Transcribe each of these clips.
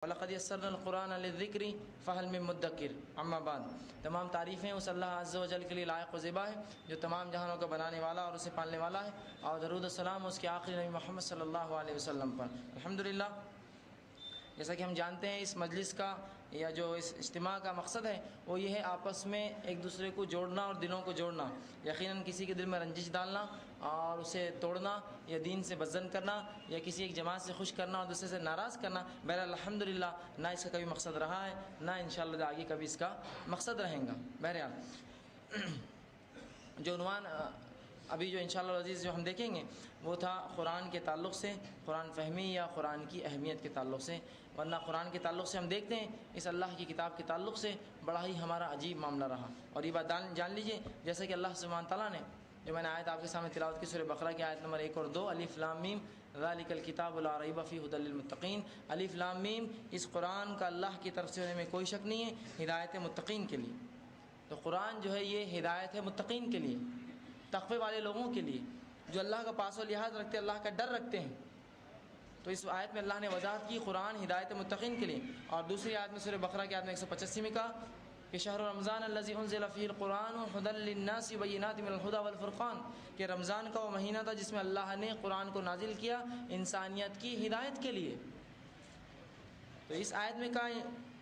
وَلَقَدْ يَسَّرْنَا الْقُرْآنَ لِلذِّكْرِ فَهَلْ مِن مُدَّكِرٍ اما بعد۔ تمام تعریفیں اس اللہ عز و جل کے لیے لائق و زیبا ہے جو تمام جہانوں کا بنانے والا اور اسے پالنے والا ہے، اور درود و سلام اس کے آخری نبی محمد صلی اللہ علیہ وسلم پر۔ الحمدللہ، جیسا کہ ہم جانتے ہیں اس مجلس کا یا جو اس اجتماع کا مقصد ہے وہ یہ ہے آپس میں ایک دوسرے کو جوڑنا اور دلوں کو جوڑنا، یقیناً کسی کے دل میں رنجش ڈالنا اور اسے توڑنا یا دین سے بدظن کرنا یا کسی ایک جماعت سے خوش کرنا اور دوسرے سے ناراض کرنا، بہرحال الحمدللہ نہ اس کا کبھی مقصد رہا ہے، نہ انشاءاللہ آگے کبھی اس کا مقصد رہیں گا۔ بہرحال جو عنوان ابھی جو انشاءاللہ العزیز جو ہم دیکھیں گے وہ تھا قرآن کے تعلق سے، قرآن فہمی یا قرآن کی اہمیت کے تعلق سے، ورنہ قرآن کے تعلق سے ہم دیکھتے ہیں اس اللہ کی کتاب کے تعلق سے بڑا ہی ہمارا عجیب معاملہ رہا۔ اور یہ بات جان لیجئے، جیسے کہ اللہ سبحانہ تعالیٰ نے جو میں نے آیت آپ کے سامنے تلاوت کی سورہ بقرہ کی آیت نمبر 1 اور 2، الف لام میم ذالک الکتاب لا ریب فیہ ھدی للمتقین، الف لام میم اس قرآن کا اللہ کی طرف سے ہونے میں کوئی شک نہیں ہے، ہدایت متقین کے لیے۔ تو قرآن جو ہے یہ ہدایت ہے متقین کے لیے، تقوی والے لوگوں کے لیے جو اللہ کا پاس و لحاظ رکھتے ہیں، اللہ کا ڈر رکھتے ہیں۔ تو اس آیت میں اللہ نے وضاحت کی قرآن ہدایت متقین کے لیے، اور دوسری آیت میں سورہ بقرہ کی آیت میں 185 میں کہا کہ شہر رمضان الذی انزل فیہ القرآن ھدی للناس بینات من الھدی والفرقان، کہ رمضان کا وہ مہینہ تھا جس میں اللہ نے قرآن کو نازل کیا انسانیت کی ہدایت کے لیے۔ تو اس آیت میں کہا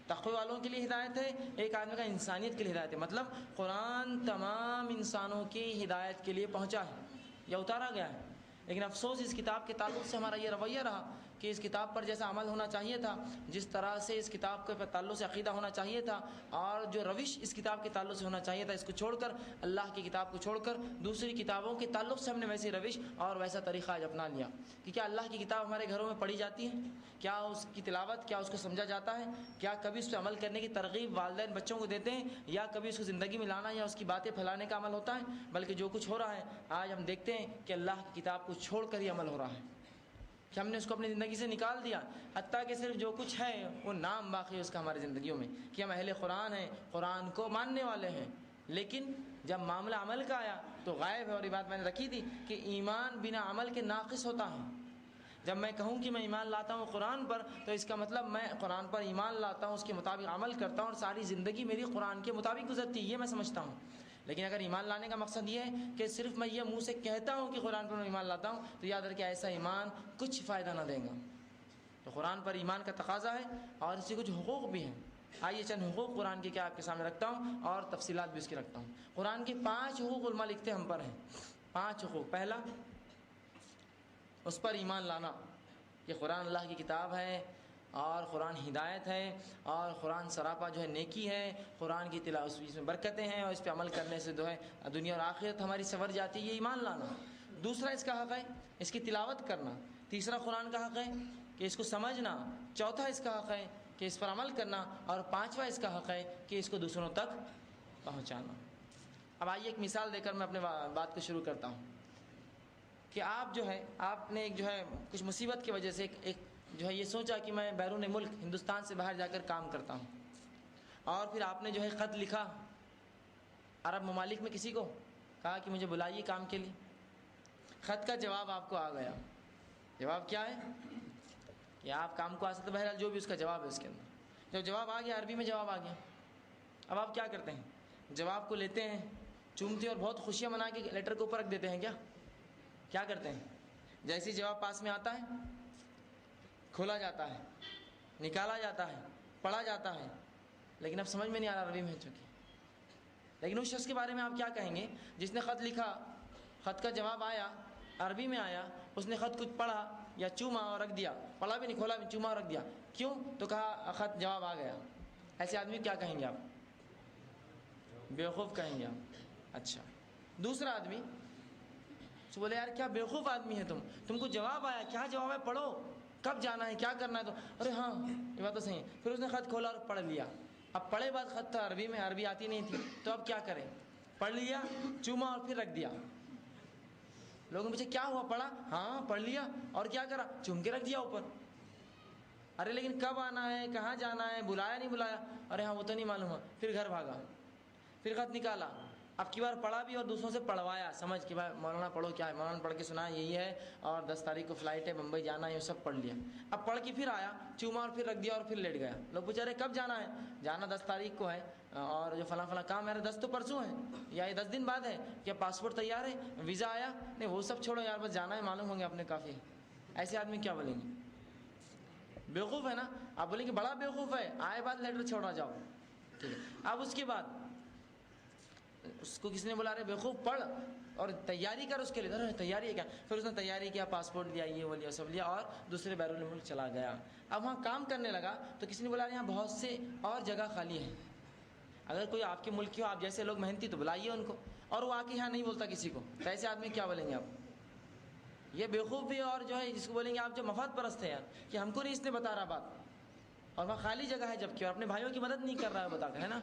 تقوی والوں کے لیے ہدایت ہے، ایک آدمی کا انسانیت کے لیے ہدایت ہے، مطلب قرآن تمام انسانوں کی ہدایت کے لیے پہنچا ہے یا اتارا گیا ہے۔ لیکن افسوس اس کتاب کے تعلق سے ہمارا یہ رویہ رہا کہ اس کتاب پر جیسا عمل ہونا چاہیے تھا، جس طرح سے اس کتاب کے تعلق سے عقیدہ ہونا چاہیے تھا، اور جو روش اس کتاب کے تعلق سے ہونا چاہیے تھا، اس کو چھوڑ کر اللہ کی کتاب کو چھوڑ کر دوسری کتابوں کے تعلق سے ہم نے ویسی روش اور ویسا طریقہ آج اپنا لیا کہ کیا اللہ کی کتاب ہمارے گھروں میں پڑھی جاتی ہے، کیا اس کی تلاوت، کیا اس کو سمجھا جاتا ہے، کیا کبھی اس پہ عمل کرنے کی ترغیب والدین بچوں کو دیتے ہیں، یا کبھی اس کو زندگی میں لانا یا اس کی باتیں پھیلانے کا عمل ہوتا ہے، بلکہ جو کچھ ہو رہا ہے آج ہم دیکھتے ہیں کہ اللہ کی کتاب کو چھوڑ کر ہی عمل ہو رہا ہے، کہ ہم نے اس کو اپنی زندگی سے نکال دیا، حتیٰ کہ صرف جو کچھ ہے وہ نام باقی ہے اس کا ہماری زندگیوں میں کہ ہم اہل قرآن ہیں، قرآن کو ماننے والے ہیں، لیکن جب معاملہ عمل کا آیا تو غائب ہے۔ اور یہ بات میں نے رکھی تھی کہ ایمان بنا عمل کے ناقص ہوتا ہے۔ جب میں کہوں کہ میں ایمان لاتا ہوں قرآن پر تو اس کا مطلب میں قرآن پر ایمان لاتا ہوں، اس کے مطابق عمل کرتا ہوں اور ساری زندگی میری قرآن کے مطابق گزرتی ہے، یہ میں سمجھتا ہوں۔ لیکن اگر ایمان لانے کا مقصد یہ ہے کہ صرف میں یہ منہ سے کہتا ہوں کہ قرآن پر میں ایمان لاتا ہوں، تو یاد رکھیں ایسا ایمان کچھ فائدہ نہ دے گا۔ تو قرآن پر ایمان کا تقاضا ہے اور اس سے کچھ حقوق بھی ہیں۔ آئیے چند حقوق قرآن کے کیا آپ کے سامنے رکھتا ہوں اور تفصیلات بھی اس کی رکھتا ہوں۔ قرآن کے 5 حقوق علماء لکھتے ہم پر ہیں، 5 حقوق۔ پہلا، اس پر ایمان لانا کہ قرآن اللہ کی کتاب ہے اور قرآن ہدایت ہے اور قرآن سراپا جو ہے نیکی ہے، قرآن کی تلاوت اس میں برکتیں ہیں اور اس پہ عمل کرنے سے جو ہے دنیا اور آخرت ہماری سنور جاتی ہے، یہ ایمان لانا۔ دوسرا اس کا حق ہے اس کی تلاوت کرنا۔ تیسرا قرآن کا حق ہے کہ اس کو سمجھنا۔ چوتھا اس کا حق ہے کہ اس پر عمل کرنا، اور 5واں اس کا حق ہے کہ اس کو دوسروں تک پہنچانا۔ اب آئیے ایک مثال دے کر میں اپنے بات کو شروع کرتا ہوں کہ آپ نے ایک جو ہے کچھ مصیبت کی وجہ سے ایک جو ہے یہ سوچا کہ میں بیرون ملک ہندوستان سے باہر جا کر کام کرتا ہوں، اور پھر آپ نے جو ہے خط لکھا عرب ممالک میں، کسی کو کہا کہ مجھے بلائیے کام کے لیے۔ خط کا جواب آپ کو آ گیا۔ جواب کیا ہے کہ آپ کام کو آ سکتے، بہرحال جو بھی اس کا جواب ہے اس کے اندر جب جواب آ گیا، عربی میں جواب آ گیا، اب آپ کیا کرتے ہیں؟ جواب کو لیتے ہیں، چومتے ہیں اور بہت خوشیاں منا کے لیٹر کے اوپر رکھ دیتے ہیں۔ کیا کرتے ہیں؟ جیسے جواب پاس میں آتا ہے کھولا جاتا ہے، نکالا جاتا ہے، پڑھا جاتا ہے، لیکن اب سمجھ میں نہیں آ رہا عربی میں چونکہ۔ لیکن اس شخص کے بارے میں آپ کیا کہیں گے جس نے خط لکھا، خط کا جواب آیا، عربی میں آیا، اس نے خط کچھ پڑھا یا چوما اور رکھ دیا، پڑھا بھی نہیں، کھولا بھی، چوما اور رکھ دیا، کیوں؟ تو کہا خط جواب آ گیا۔ ایسے آدمی کیا کہیں گے آپ؟ بیوقوف کہیں گے آپ۔ اچھا، دوسرا آدمی تو بولے یار کیا بیوقوف آدمی ہے تم کو جواب آیا، کیا جواب ہے، پڑھو، کب جانا ہے، کیا کرنا ہے، تو ارے ہاں یہ بات تو صحیح ہے۔ پھر اس نے خط کھولا اور پڑھ لیا۔ اب پڑھے بعد خط تھا عربی میں، عربی آتی نہیں تھی، تو اب کیا کرے؟ پڑھ لیا، چوما اور پھر رکھ دیا۔ لوگوں نے پوچھا کیا ہوا؟ پڑھا؟ ہاں پڑھ لیا، اور کیا کرا؟ چوم کے رکھ دیا اوپر۔ ارے لیکن کب آنا ہے، کہاں جانا ہے، بلایا نہیں بلایا؟ ارے ہاں وہ تو نہیں معلوم ہے۔ پھر گھر بھاگا، پھر خط نکالا، اب کی بار پڑھا بھی اور دوسروں سے پڑھوایا سمجھ کہ بھائی مولانا پڑھو کیا ہے، مولانا پڑھ کے سنا یہی ہے اور 10 تاریخ کو فلائٹ ہے بمبئی جانا ہے، یہ سب پڑھ لیا. اب پڑھ کے پھر آیا، چوما اور پھر رکھ دیا اور پھر لیٹ گیا. لوگ پوچھ رہے کب جانا ہے؟ جانا 10 تاریخ کو ہے اور جو فلاں فلاں کام ہے 10 تو پرسوں ہے یا یہ 10 دن بعد ہے. کیا پاسپورٹ تیار ہے؟ ویزا آیا؟ نہیں وہ سب چھوڑو یار، بس جانا ہے، معلوم ہوں گے اپنے کافی. ایسے آدمی کیا بولیں گے؟ بیوقوف ہے نا. آپ بولیں گے بڑا بیوقوف ہے، آئے بعد لیٹر چھوڑا جاؤ. ٹھیک ہے. اب اس کے بعد اس کو کسی نے بلا رہے بیوقوف پڑھ اور تیاری کر اس کے لیے. تیاری ہے کیا؟ پھر اس نے تیاری کیا، پاسپورٹ لیا، یہ وہ لیا، سب لیا اور دوسرے بیرون ملک چلا گیا. اب وہاں کام کرنے لگا تو کسی نے بلا رہے یہاں بہت سے اور جگہ خالی ہے، اگر کوئی آپ کے ملک کی ہو، آپ جیسے لوگ محنتی، تو بلائیے ان کو. اور وہ آ کے یہاں نہیں بولتا کسی کو، تو ایسے آدمی کیا بولیں گے آپ؟ یہ بیوقوف بھی اور جو ہے جس کو بولیں گے آپ جو مفاد پرست ہے یار، کہ ہم کو نہیں اس نے بتا رہا بات، اور وہاں خالی جگہ ہے جبکہ، اور اپنے بھائیوں کی مدد نہیں کر رہا ہے بتا کر، ہے نا.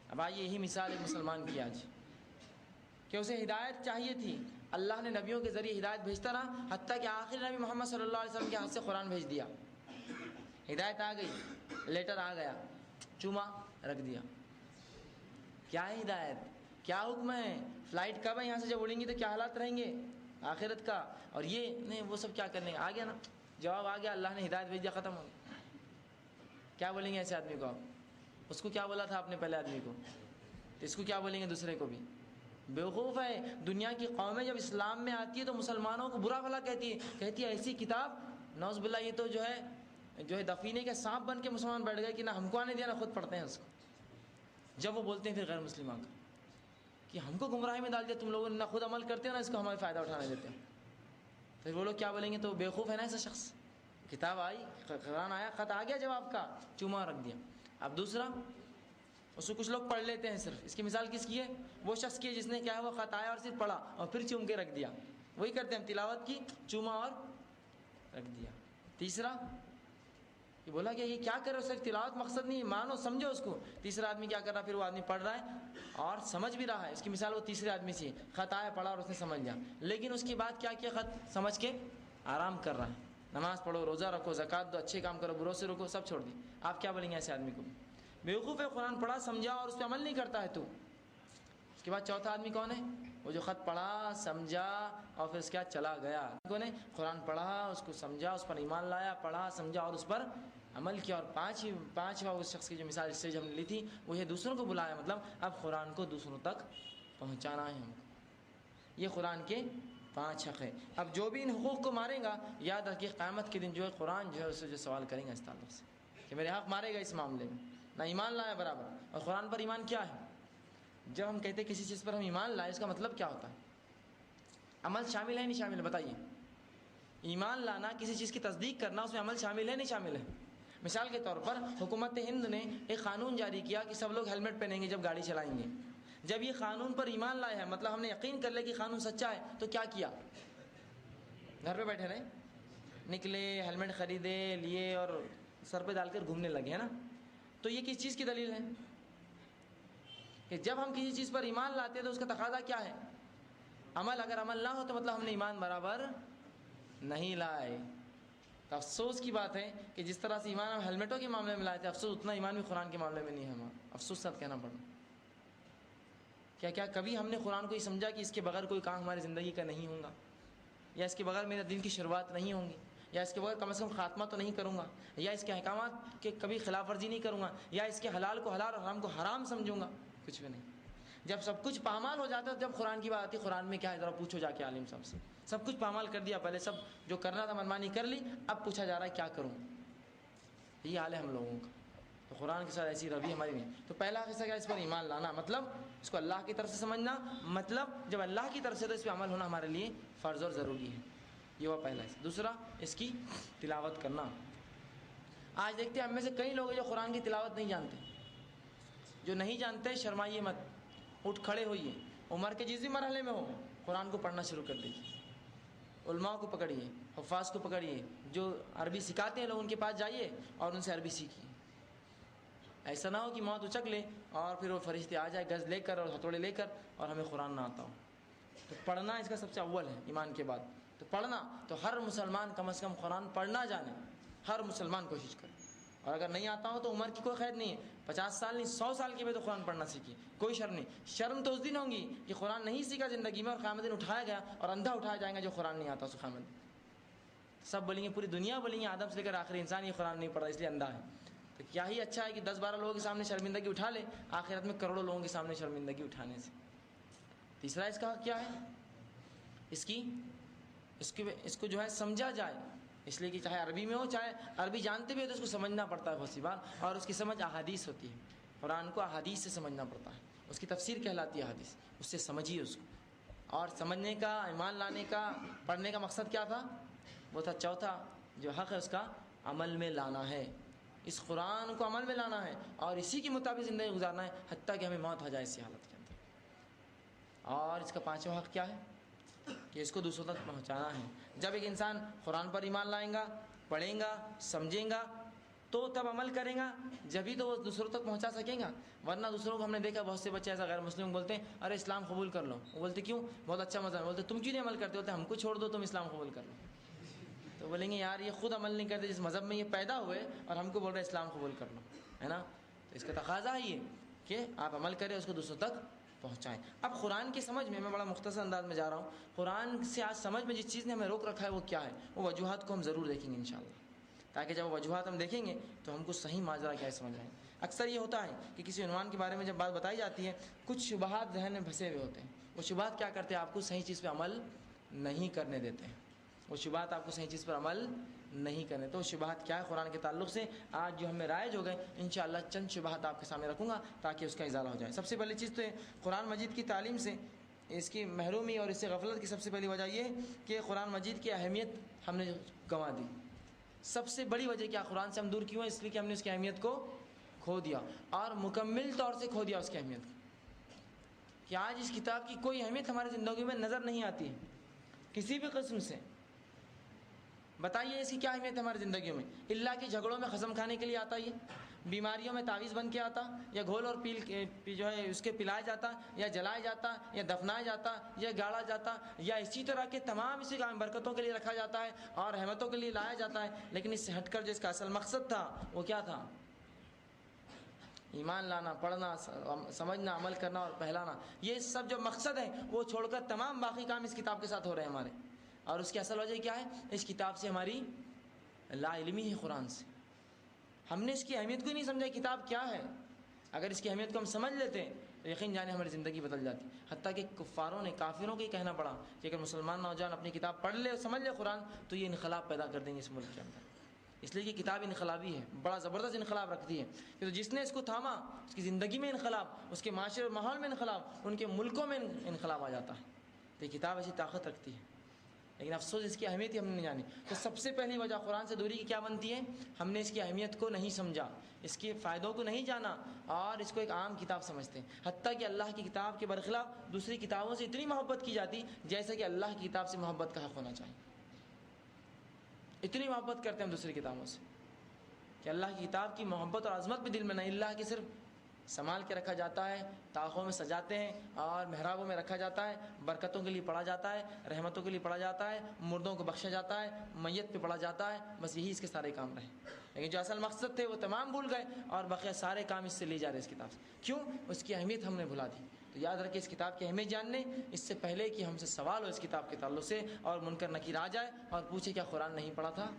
اب آئیے یہی مثال ایک مسلمان کی آج، کہ اسے ہدایت چاہیے تھی، اللہ نے نبیوں کے ذریعے ہدایت بھیجتا رہا، حتیٰ کہ آخری نبی محمد صلی اللہ علیہ وسلم کے ہاتھ سے قرآن بھیج دیا. ہدایت آ گئی، لیٹر آ گیا، چوما رکھ دیا. کیا ہے ہدایت؟ کیا حکم ہے؟ فلائٹ کب ہے یہاں سے جب اڑیں گی تو کیا حالات رہیں گے آخرت کا؟ اور یہ نہیں وہ سب کیا کرنے. آ گیا نا جواب، آ گیا، اللہ نے ہدایت بھیج دیا، ختم ہو گیا. کیا بولیں گے ایسے آدمی کو آپ؟ اس کو کیا بولا تھا آپ نے پہلے آدمی کو، تو اس کو کیا بولیں گے دوسرے کو بھی؟ بیوقوف ہے. دنیا کی قومیں جب اسلام میں آتی ہے تو مسلمانوں کو برا بھلا کہتی ہے ایسی کتاب، نعوذ باللہ یہ تو جو ہے دفینے کے سانپ بن کے مسلمان بیٹھ گئے کہ نہ ہم کو آنے دیا نہ خود پڑھتے ہیں اس کو. جب وہ بولتے ہیں پھر غیر مسلم آ کر کہ ہم کو گمراہی میں ڈال دیا تم لوگوں نے، نہ خود عمل کرتے ہو نہ اس کو ہمیں فائدہ اٹھانے دیتے ہو. پھر وہ لوگ کیا بولیں گے؟ تو بیوقوف ہے نا ایسا شخص. کتاب آئی، قرآن آیا، خط آ گیا جواب کا، چوما رکھ دیا. اب دوسرا، اس کو کچھ لوگ پڑھ لیتے ہیں صرف. اس کی مثال کس کی ہے؟ وہ شخص کی ہے جس نے کیا ہے وہ خط آیا اور صرف پڑھا اور پھر چوم کے رکھ دیا. وہی کرتے ہیں ہم، تلاوت کی، چوما اور رکھ دیا. تیسرا یہ بولا کہ یہ کیا کرے، صرف تلاوت مقصد نہیں، مانو سمجھو اس کو. تیسرا آدمی کیا کر رہا ہے؟ پھر وہ آدمی پڑھ رہا ہے اور سمجھ بھی رہا ہے. اس کی مثال وہ تیسرے آدمی سے، خط آیا، پڑھا اور اس نے سمجھ لیا، لیکن اس کے بعد کیا کیا؟ خط سمجھ کے آرام کر رہا ہے. نماز پڑھو، روزہ رکھو، زکوٰۃ دو، اچھے کام کرو، بروں سے رکو، سب چھوڑ دی. آپ کیا بولیں گے ایسے آدمی کو؟ بیوقوف ہے، قرآن پڑھا سمجھا اور اس پہ عمل نہیں کرتا ہے تو. اس کے بعد چوتھا آدمی کون ہے؟ وہ جو خط پڑھا سمجھا اور پھر اس کے بعد چلا گیا. کون ہے؟ قرآن پڑھا، اس کو سمجھا، اس پر ایمان لایا، پڑھا سمجھا اور اس پر عمل کیا. اور پانچواں اس شخص کی جو مثال اس سے ہم نے لی تھی وہ یہ دوسروں کو بلایا، مطلب اب قرآن کو دوسروں تک پہنچانا ہے ہم کو. یہ قرآن کے 5 حق ہے. اب جو بھی ان حقوق کو مارے گا، یاد رکھیے قیامت کے دن جو ہے قرآن جو ہے اس سے جو سوال کریں گا اس تعلق سے کہ میرے حق مارے گا اس معاملے میں، نہ ایمان لایا برابر. اور قرآن پر ایمان کیا ہے؟ جب ہم کہتے ہیں کسی چیز پر ہم ایمان لائیں، اس کا مطلب کیا ہوتا ہے؟ عمل شامل ہے نہیں شامل ہے؟ بتائیے. ایمان لانا، کسی چیز کی تصدیق کرنا، اس میں عمل شامل ہے نہیں شامل ہے؟ مثال کے طور پر حکومت ہند نے ایک قانون جاری کیا کہ سب لوگ ہیلمٹ پہنیں گے جب گاڑی چلائیں گے. جب یہ قانون پر ایمان لائے ہیں، مطلب ہم نے یقین کر لیا کہ قانون سچا ہے، تو کیا کیا؟ گھر پہ بیٹھے رہے، نکلے، ہیلمٹ خریدے، لیے اور سر پہ ڈال کر گھومنے لگے، ہے نا. تو یہ کس چیز کی دلیل ہے؟ کہ جب ہم کسی چیز پر ایمان لاتے ہیں تو اس کا تقاضا کیا ہے؟ عمل. اگر عمل نہ ہو تو مطلب ہم نے ایمان برابر نہیں لائے. تو افسوس کی بات ہے کہ جس طرح سے ایمان ہم ہیلمٹوں کے معاملے میں لائے تھے، افسوس اتنا ایمان بھی قرآن کے معاملے میں نہیں ہے ہمارا. افسوس ساتھ کہنا پڑا. کیا کبھی ہم نے قرآن کو یہ سمجھا کہ اس کے بغیر کوئی کام ہماری زندگی کا نہیں ہوگا، یا اس کے بغیر میرے دن کی شروعات نہیں ہوں گی، یا اس کے بغیر کم از کم خاتمہ تو نہیں کروں گا، یا اس کے احکامات کے کبھی خلاف ورزی نہیں کروں گا، یا اس کے حلال کو حلال اور حرام کو حرام سمجھوں گا؟ کچھ بھی نہیں. جب سب کچھ پامال ہو جاتا ہے جب قرآن کی بات آتی ہے، قرآن میں کیا ہے ذرا پوچھو جا کے عالم صاحب سے. سب کچھ پامال کر دیا، پہلے سب جو کرنا تھا منمانی کر لی، اب پوچھا جا رہا ہے کیا کروں. یہ حال ہے ہم لوگوں کا. تو قرآن کے ساتھ ایسی روی ہماری نہیں. تو پہلا حصہ کیا؟ اس پر ایمان لانا، مطلب اس کو اللہ کی طرف سے سمجھنا، مطلب جب اللہ کی طرف سے تو اس پہ عمل ہونا ہمارے لیے فرض اور ضروری ہے. یہ وہ پہلا حصہ. دوسرا اس کی تلاوت کرنا. آج دیکھتے ہیں ہم میں سے کئی لوگ جو قرآن کی تلاوت نہیں جانتے. جو نہیں جانتے شرمائیے مت، اٹھ کھڑے ہوئیے، عمر کے جس بھی مرحلے میں ہو قرآن کو پڑھنا شروع کر دیجیے. علماء کو پکڑیے، حفاظ کو پکڑیے، جو عربی سکھاتے ہیں لوگ ان کے پاس جائیے اور ان سے عربی سیکھیے. ایسا نہ ہو کہ موت اچک لے اور پھر وہ فرشتے آ جائے گز لے کر اور ہتھوڑے لے کر اور ہمیں قرآن نہ آتا ہو. تو پڑھنا اس کا سب سے اول ہے ایمان کے بعد. تو پڑھنا، تو ہر مسلمان کم از کم قرآن پڑھنا جانے، ہر مسلمان کوشش کرے. اور اگر نہیں آتا ہو تو عمر کی کوئی قید نہیں ہے، 50 سال نہیں 100 سال کی بھی تو قرآن پڑھنا سیکھی، کوئی شرم نہیں۔ شرم تو اس دن ہوگی کہ قرآن نہیں سیکھا زندگی میں اور قیامت دن اٹھایا گیا اور اندھا اٹھایا جائے گا جو قرآن نہیں آتا اس کو قیامت۔ سب بولیں گے، پوری دنیا بولیں گے آدم سے لے کر آخری انسان یہ قرآن نہیں پڑھا اس لیے اندھا ہے۔ تو کیا ہی اچھا ہے کہ 10-12 لوگوں کے سامنے شرمندگی اٹھا لے، آخرت میں کروڑوں لوگوں کے سامنے شرمندگی اٹھانے سے۔ تیسرا اس کا حق کیا ہے، اس کو جو ہے سمجھا جائے، اس لیے کہ چاہے عربی میں ہو چاہے عربی جانتے بھی ہو تو اس کو سمجھنا پڑتا ہے بہت سی بار، اور اس کی سمجھ احادیث ہوتی ہے۔ قرآن کو احادیث سے سمجھنا پڑتا ہے، اس کی تفسیر کہلاتی ہے احادیث، اس سے سمجھیے اس کو۔ اور سمجھنے کا، ایمان لانے کا، پڑھنے کا مقصد کیا تھا؟ وہ تھا چوتھا جو حق ہے اس کا عمل میں لانا ہے، اس قرآن کو عمل میں لانا ہے اور اسی کے مطابق زندگی گزارنا ہے حتیٰ کہ ہمیں موت ہو جائے اسی حالت کے اندر۔ اور اس کا پانچواں حق کیا ہے کہ اس کو دوسروں تک پہنچانا ہے۔ جب ایک انسان قرآن پر ایمان لائیں گا، پڑھیں گا، سمجھیں گا تو تب عمل کریں گا، جبھی تو وہ دوسروں تک پہنچا سکیں گا۔ ورنہ دوسروں کو ہم نے دیکھا بہت سے بچے ایسا غیر مسلم بولتے ہیں ارے اسلام قبول کر لو، وہ بولتے کیوں؟ بہت اچھا مزہ ہے، بولتے تم کیوں نہیں عمل کرتے؟ بولتے ہم کو چھوڑ دو، تم اسلام قبول کر لو۔ تو بولیں گے یار یہ خود عمل نہیں کرتے جس مذہب میں یہ پیدا ہوئے اور ہم کو بول رہے اسلام قبول کر لو، ہے نا؟ تو اس کا تقاضا ہے یہ کہ آپ عمل کریں، اس کو دوسروں تک پہنچائیں۔ اب قرآن کی سمجھ میں بڑا مختصر انداز میں جا رہا ہوں، قرآن سے آج سمجھ میں جس چیز نے ہمیں روک رکھا ہے وہ کیا ہے، وہ وجوہات کو ہم ضرور دیکھیں گے انشاءاللہ، تاکہ جب وہ وجوہات ہم دیکھیں گے تو ہم کو صحیح ماجرا کیا ہے سمجھ آئیں۔ اکثر یہ ہوتا ہے کہ کسی عنوان کے بارے میں جب بات بتائی جاتی ہے کچھ شبہات ذہن میں پھنسے ہوئے ہوتے ہیں، وہ شبہات کیا کرتے ہیں؟ آپ کو صحیح چیز پہ عمل نہیں کرنے دیتے ہیں، وہ شبہات آپ کو صحیح چیز پر عمل نہیں کرنے۔ تو شبہات کیا ہے قرآن کے تعلق سے آج جو ہمیں رائج ہو گئے، انشاءاللہ چند شبہات آپ کے سامنے رکھوں گا تاکہ اس کا ازالہ ہو جائے۔ سب سے پہلی چیز تو قرآن مجید کی تعلیم سے اس کی محرومی اور اس سے غفلت کی سب سے پہلی وجہ یہ کہ قرآن مجید کی اہمیت ہم نے گنوا دی۔ سب سے بڑی وجہ کیا قرآن سے ہم دور کیوں ہیں؟ اس لیے کہ ہم نے اس کی اہمیت کو کھو دیا، اور مکمل طور سے کھو دیا اس کی اہمیت کو، کہ آج اس کتاب کی کوئی اہمیت ہماری زندگی میں نظر نہیں آتی ہے کسی بھی قسم سے۔ بتائیے اس کی کیا اہمیت ہے ہماری زندگیوں میں؟ اللہ کے جھگڑوں میں قسم کھانے کے لیے آتا، یہ بیماریوں میں تعویذ بن کے آتا، یا گھول اور پیل جو ہے اس کے پلایا جاتا، یا جلایا جاتا، یا دفنایا جاتا، یا گاڑا جاتا، یا اسی طرح کے تمام اسی کام برکتوں کے لیے رکھا جاتا ہے اور رحمتوں کے لیے لایا جاتا ہے۔ لیکن اس سے ہٹ کر جو اس کا اصل مقصد تھا وہ کیا تھا؟ ایمان لانا، پڑھنا، سمجھنا، عمل کرنا اور پہلانا، یہ سب جو مقصد ہیں وہ چھوڑ کر تمام باقی کام اس کتاب کے ساتھ ہو رہے ہیں ہمارے۔ اور اس کی اصل وجہ کیا ہے؟ اس کتاب سے ہماری لا علمی ہے، قرآن سے ہم نے اس کی اہمیت کو ہی نہیں سمجھا کتاب کیا ہے۔ اگر اس کی اہمیت کو ہم سمجھ لیتے تو یقین جانے ہماری زندگی بدل جاتی، حتیٰ کہ کفاروں نے، کافروں کو یہ کہنا پڑا کہ اگر مسلمان نوجوان اپنی کتاب پڑھ لے اور سمجھ لے قرآن تو یہ انقلاب پیدا کر دیں گے اس ملک کے اندر، اس لیے کہ کتاب انقلابی ہے، بڑا زبردست انقلاب رکھتی ہے، کہ جس نے اس کو تھاما اس کی زندگی میں انقلاب، اس کے معاشرے اور ماحول میں انقلاب، ان کے ملکوں میں انقلاب آ جاتا ہے۔ تو یہ کتاب ایسی طاقت رکھتی ہے، لیکن افسوس اس کی اہمیت ہی ہم نے نہیں جانی۔ تو سب سے پہلی وجہ قرآن سے دوری کی کیا بنتی ہے؟ ہم نے اس کی اہمیت کو نہیں سمجھا، اس کے فائدوں کو نہیں جانا، اور اس کو ایک عام کتاب سمجھتے ہیں، حتیٰ کہ اللہ کی کتاب کے برخلاف دوسری کتابوں سے اتنی محبت کی جاتی جیسے کہ اللہ کی کتاب سے محبت کا حق ہونا چاہیے۔ اتنی محبت کرتے ہیں ہم دوسری کتابوں سے کہ اللہ کی کتاب کی محبت اور عظمت بھی دل میں نہیں، اللہ کی صرف سنبھال کے رکھا جاتا ہے، طاقوں میں سجاتے ہیں اور محرابوں میں رکھا جاتا ہے، برکتوں کے لیے پڑھا جاتا ہے، رحمتوں کے لیے پڑھا جاتا ہے، مردوں کو بخشا جاتا ہے، میت پہ پڑھا جاتا ہے، بس یہی اس کے سارے کام رہے۔ لیکن جو اصل مقصد تھے وہ تمام بھول گئے اور بقیہ سارے کام اس سے لیے جا رہے اس کتاب سے۔ کیوں؟ اس کی اہمیت ہم نے بھلا دی۔ تو یاد رکھیں اس کتاب کی اہمیت جاننے اس سے پہلے کہ ہم سے سوال ہو اس کتاب کے تعلق سے اور منکر نکیر آ جائے اور پوچھے کیا قرآن نہیں پڑھا تھا؟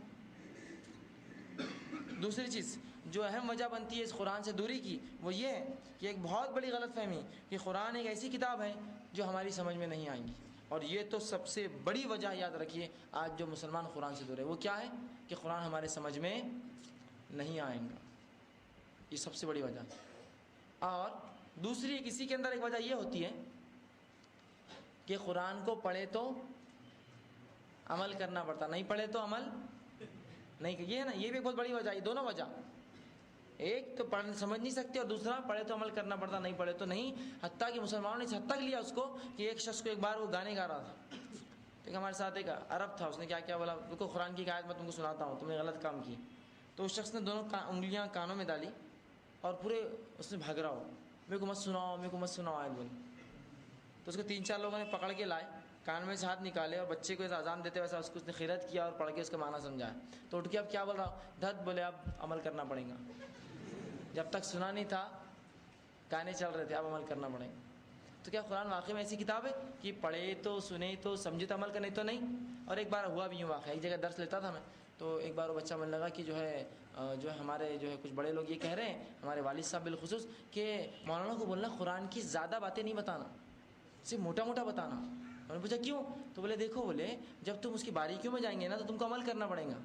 دوسری چیز جو اہم وجہ بنتی ہے اس قرآن سے دوری کی وہ یہ ہے کہ ایک بہت بڑی غلط فہمی کہ قرآن ایک ایسی کتاب ہے جو ہماری سمجھ میں نہیں آئیں گی، اور یہ تو سب سے بڑی وجہ یاد رکھیے آج جو مسلمان قرآن سے دور ہے وہ کیا ہے کہ قرآن ہمارے سمجھ میں نہیں آئیں گا، یہ سب سے بڑی وجہ۔ اور دوسری کسی کے اندر ایک وجہ یہ ہوتی ہے کہ قرآن کو پڑھے تو عمل کرنا پڑتا، نہیں پڑھے تو عمل نہیں، یہ ہے نا، یہ بھی ایک بہت بڑی وجہ ہے۔ یہ دونوں وجہ، ایک تو پڑھ سمجھ نہیں سکتے اور دوسرا پڑھے تو عمل کرنا پڑتا، نہیں پڑھے تو نہیں۔ حتیٰ کہ مسلمانوں نے اس حد تک لیا اس کو کہ ایک شخص کو ایک بار وہ گانے گا رہا تھا، ایک ہمارے ساتھ ایک عرب تھا، اس نے کیا بولا، رکو قرآن کی آیت میں تم کو سناتا ہوں، تم نے غلط کام کی۔ تو اس شخص نے دونوں انگلیاں کانوں میں ڈالی اور پورے اس نے بھاگ رہا ہو، میرے کو مت سناؤ، میرے کو مت سناؤ آیت بولی۔ تو اس کو 3-4 لوگوں نے پکڑ کے لائے کان میں سے ہاتھ نکالے اور بچے کو ایسا اذان دیتے ویسا اس نے خیرت کیا اور پڑھ کے اس کا معنی سمجھایا. تو اٹھ کے اب کیا بول رہا ہوں؟ دھت بولے اب عمل کرنا پڑے گا. جب تک سنا نہیں تھا گانے چل رہے تھے، اب عمل کرنا پڑے گا. تو کیا قرآن واقعی میں ایسی کتاب ہے کہ پڑھے تو سنے تو سمجھے تو عمل کرنے تو نہیں؟ اور ایک بار ہوا بھی یوں واقعہ، ایک جگہ درس لیتا تھا میں، تو ایک بار وہ بچہ من لگا کہ جو ہے ہمارے کچھ بڑے لوگ یہ کہہ رہے ہیں، ہمارے والد صاحب بالخصوص، کہ مولانا کو بولنا قرآن کی زیادہ باتیں نہیں بتانا، صرف موٹا موٹا بتانا. میں نے پوچھا کیوں؟ تو بولے دیکھو، بولے جب تم اس کی باریکیوں میں جائیں گے نا تو تم کو عمل کرنا پڑے گا.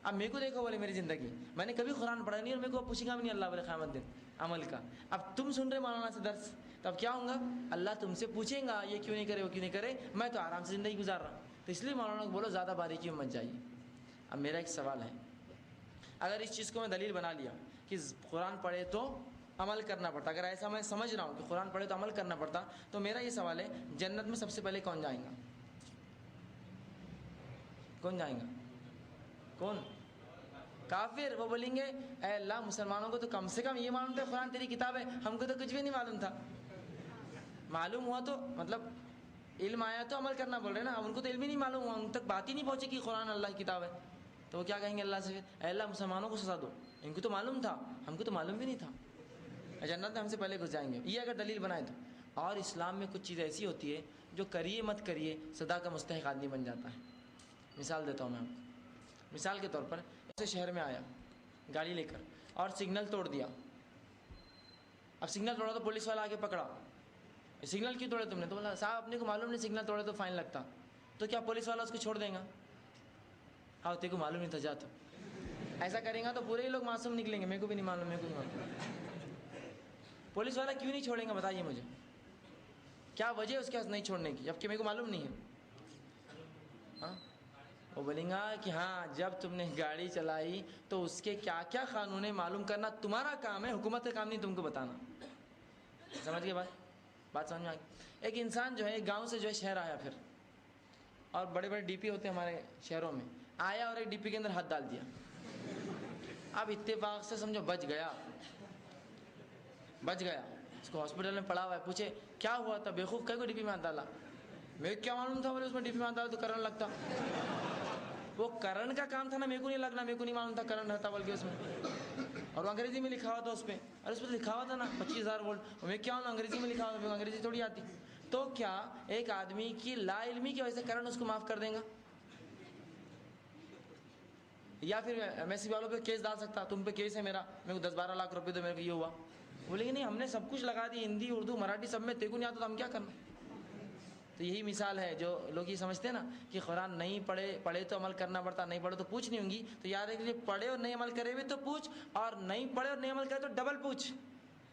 اب میرے کو دیکھو، بولے میری زندگی میں نے کبھی قرآن پڑھا نہیں اور میرے کو پوچھے گا بھی نہیں اللہ بولے قیامت دن عمل کا. اب تم سن رہے مولانا سے درس، تو اب کیا ہوں گا؟ اللہ تم سے پوچھیں گا یہ کیوں نہیں کرے وہ کیوں نہیں کرے، میں تو آرام سے زندگی گزار رہا ہوں. تو اس لیے مولانا کو بولو زیادہ باریکیوں میں مت جائیے. اب میرا ایک سوال ہے، اگر اس چیز کو میں دلیل بنا لیا کہ قرآن پڑھے تو عمل کرنا پڑتا، اگر ایسا میں سمجھ رہا ہوں کہ قرآن پڑھے تو عمل کرنا پڑتا، تو میرا یہ سوال ہے جنت میں سب سے پہلے کون جائیں گا؟ کون جائیں گا؟ کون؟ کافر. وہ بولیں گے اے اللہ مسلمانوں کو تو کم سے کم یہ معلوم تھا قرآن تیری کتاب ہے، ہم کو تو کچھ بھی نہیں معلوم تھا. معلوم ہوا تو مطلب علم آیا تو عمل کرنا بول رہے ہیں نا. ان کو تو علم ہی نہیں معلوم ہوا، ان تک بات ہی نہیں پہنچی کہ قرآن اللہ کی کتاب ہے. تو وہ کیا کہیں گے اللہ سے؟ اے اللہ مسلمانوں کو سزا دو، ان کو تو معلوم تھا، ہم کو تو معلوم بھی نہیں تھا. جنت میں ہم سے پہلے گھس جائیں گے، یہ اگر دلیل بنائے تو. اور اسلام میں کچھ چیز ایسی ہوتی ہے جو کریے مت کریے سزا کا مستحق آدمی بن جاتا ہے. مثال دیتا ہوں میں آپ کو. مثال کے طور پر ایسے شہر میں آیا گاڑی لے کر اور سگنل توڑ دیا. اب سگنل توڑا تو پولیس والا آگے پکڑا، سگنل کیوں توڑے تم نے؟ تو بولا صاحب اپنے کو معلوم نہیں سگنل توڑے تو فائن لگتا. تو کیا پولیس والا اس کو چھوڑ دیں گا؟ ہاں تیرے کو معلوم نہیں تھا جا. تو ایسا کریں گا تو پورے ہی لوگ معصوم نکلیں گے. میرے کو بھی نہیں معلوم، میرے کو نہیں معلوم. پولیس والا کیوں نہیں چھوڑیں گا بتائیے مجھے، کیا وجہ اس کے پاس نہیں چھوڑنے کی جبکہ میرے کو معلوم نہیں ہے؟ ہاں وہ بولیں گا کہ ہاں جب تم نے گاڑی چلائی تو اس کے کیا کیا قانون ہے معلوم کرنا تمہارا کام ہے، حکومت کا کام نہیں تم کو بتانا. سمجھ گئے بات سمجھ میں آ گئی. ایک انسان جو ہے گاؤں سے جو ہے شہر آیا، پھر اور بڑے بڑے ڈی پی ہوتے ہیں ہمارے شہروں میں، آیا اور ایک ڈی پی کے اندر ہاتھ ڈال دیا. اب اتفاق سے سمجھو بچ گیا. اس کو ہاسپٹل میں پڑا ہوا ہے. پوچھے کیا ہوا تھا بیوقوف کہیں کو ڈی پی میں ہاتھ ڈالا؟ میرے کیا معلوم تھا بولے اس میں ڈی پی میں ہاتھ ڈالا تو کرنٹ لگتا. وہ کرنٹ کا کام تھا نا، میرے کو نہیں لگنا، میرے کو نہیں معلوم تھا کرنٹ رہتا بول کے اس میں. اور انگریزی میں لکھا ہوا تھا اس پہ، اور اس پہ لکھا ہوا تھا نا 25,000 وولٹ. میں کیا ہوں انگریزی میں لکھا ہوا، انگریزی تھوڑی آتی. تو کیا ایک آدمی کی لا علمی کی وجہ سے کرنٹ اس کو معاف کر دیں گا؟ یا پھر ایم ایس سی والوں پہ کیس ڈال سکتا، تم پہ کیس ہے میرا، میرے کو 10-12 لاکھ روپے دو، میرے کو یہ ہوا. بولے گے نہیں ہم نے سب کچھ لگا دی، ہندی اردو مراٹھی سب میں، تیرے کو نہیں آتا تو ہم کیا کرنا. تو یہی مثال ہے جو لوگ یہ سمجھتے ہیں نا کہ قرآن نہیں پڑھے تو عمل کرنا پڑتا، نہیں پڑھے تو پوچھ نہیں ہوں گی. تو یاد ہے کہ پڑھے اور نہیں عمل کرے ہوئے تو پوچھ، اور نہیں پڑھے اور نہیں عمل کرے تو ڈبل پوچھ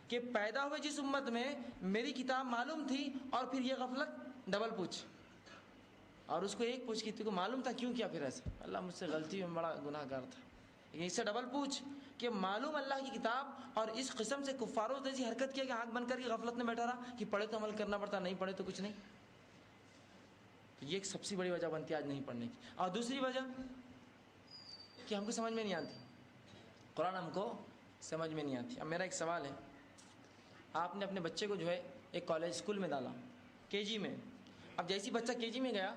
کہ پیدا ہوئے جس امت میں میری کتاب معلوم تھی اور پھر یہ غفلت، ڈبل پوچھ. اور اس کو ایک پوچھ کہ تجھ کو معلوم تھا کیوں کیا پھر ایسا؟ اللہ مجھ سے غلطی میں بڑا گناہ گار تھا. اس سے ڈبل پوچھ کہ معلوم اللہ کی کتاب اور اس قسم سے کفاروں جیسی حرکت کیا کہ آنکھ بند کر کے غفلت میں بیٹھا رہا کہ پڑھے تو عمل کرنا پڑتا، نہیں پڑھے تو کچھ نہیں. یہ ایک سب سے بڑی وجہ بنتی ہے آج نہیں پڑھنے کی. اور دوسری وجہ کہ ہم کو سمجھ میں نہیں آتی، قرآن ہم کو سمجھ میں نہیں آتی. اب میرا ایک سوال ہے، آپ نے اپنے بچے کو جو ہے ایک کالج اسکول میں ڈالا KG میں. اب جیسی بچہ KG میں گیا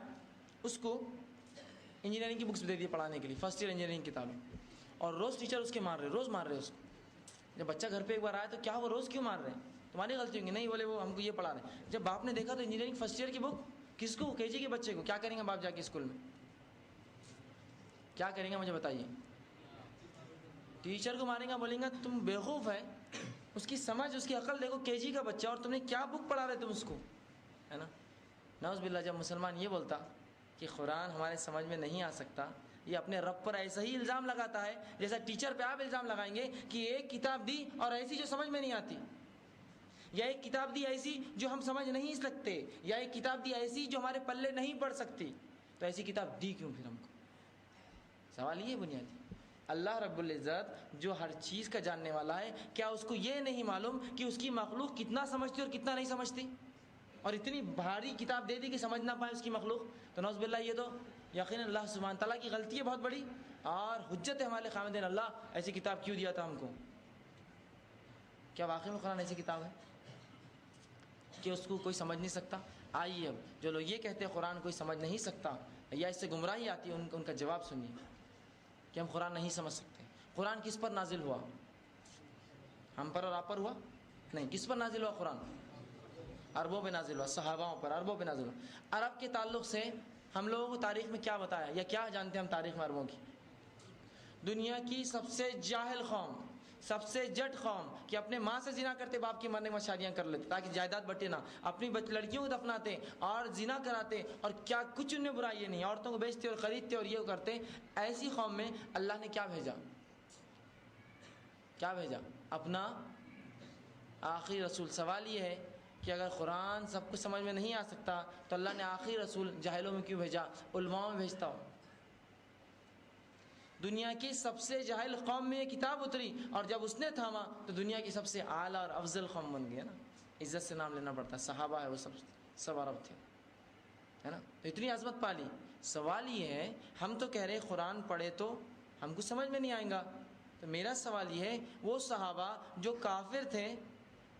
اس کو انجینئرنگ کی بکس دے دی پڑھانے کے لیے، فرسٹ ایئر انجینئرنگ کی کتابیں، اور روز ٹیچر اس کے مار رہے، روز مار رہے اس کو. جب بچہ گھر پہ ایک بار آیا تو کیا وہ روز کیوں مار رہے ہیں؟ تمہاری غلطی ہوگی. نہیں بولے وہ ہم کو یہ پڑھا رہے ہیں. جب باپ نے دیکھا تو انجینئرنگ فرسٹ ایئر کی بک کس کو؟ KG کے بچے کو. کیا کریں گے باپ جا کے اسکول میں؟ کیا کریں گے مجھے بتائیے؟ ٹیچر کو ماریں گا، بولیں گا تم بیوقوف ہے، اس کی سمجھ اس کی عقل دیکھو، KG کا بچہ اور تم نے کیا بک پڑھا رہے تم اس کو، ہے نا. نعوذ باللہ. جب مسلمان یہ بولتا کہ قرآن ہمارے سمجھ میں نہیں آ سکتا، یہ اپنے رب پر ایسا ہی الزام لگاتا ہے جیسا ٹیچر پہ آپ الزام لگائیں گے کہ ایک کتاب دی اور ایسی جو سمجھ میں نہیں آتی، یا ایک کتاب دی ایسی جو ہم سمجھ نہیں سکتے، یا ایک کتاب دی ایسی جو ہمارے پلے نہیں پڑ سکتی. تو ایسی کتاب دی کیوں پھر ہم کو؟ سوال یہ بنیادی. اللہ رب العزت جو ہر چیز کا جاننے والا ہے، کیا اس کو یہ نہیں معلوم کہ اس کی مخلوق کتنا سمجھتی اور کتنا نہیں سمجھتی؟ اور اتنی بھاری کتاب دے دی کہ سمجھ نہ پائے اس کی مخلوق. تو نعوذ باللہ یہ تو یقیناً اللہ سبحانہ تعالیٰ کی غلطی ہے بہت بڑی، اور حجت ہے ہمارے خامدین اللہ ایسی کتاب کیوں دیا تھا ہم کو. کیا واقعی میں قرآن ایسی کتاب ہے کہ اس کو کوئی سمجھ نہیں سکتا؟ آئیے اب جو لوگ یہ کہتے ہیں قرآن کوئی سمجھ نہیں سکتا یا اس سے گمراہی آتی ہے، ان کا جواب سنیے کہ ہم قرآن نہیں سمجھ سکتے۔ قرآن کس پر نازل ہوا؟ ہم پر اور آپ پر ہوا؟ نہیں، کس پر نازل ہوا قرآن؟ عربوں پہ نازل ہوا، صحاباؤں پر، عربوں پہ نازل ہوا۔ عرب کے تعلق سے ہم لوگوں کو تاریخ میں کیا بتایا یا کیا جانتے ہیں ہم تاریخ میں عربوں کی؟ دنیا کی سب سے جاہل قوم، سب سے جٹ قوم، کہ اپنے ماں سے زنا کرتے، باپ کی مرنے کے بعد شادیاں کر لیتے تاکہ جائیداد بٹے نہ، اپنی لڑکیوں کو دفناتے اور زنا کراتے، اور کیا کچھ ان میں برائی نہیں، عورتوں کو بیچتے اور خریدتے اور یہ کرتے۔ ایسی قوم میں اللہ نے کیا بھیجا؟ کیا بھیجا؟ اپنا آخری رسول۔ سوال یہ ہے کہ اگر قرآن سب کچھ سمجھ میں نہیں آ سکتا تو اللہ نے آخری رسول جاہلوں میں کیوں بھیجا؟ علماء میں بھیجتا ہو۔ دنیا کی سب سے جاہل قوم میں یہ کتاب اتری، اور جب اس نے تھاما تو دنیا کی سب سے اعلیٰ اور افضل قوم بن گئی ہے نا۔ عزت سے نام لینا پڑتا ہے، صحابہ ہے وہ سب عرب تھے، ہے نا، تو اتنی عظمت پالی۔ سوال یہ ہے، ہم تو کہہ رہے قرآن پڑھے تو ہم کو سمجھ میں نہیں آئے گا، تو میرا سوال یہ ہے وہ صحابہ جو کافر تھے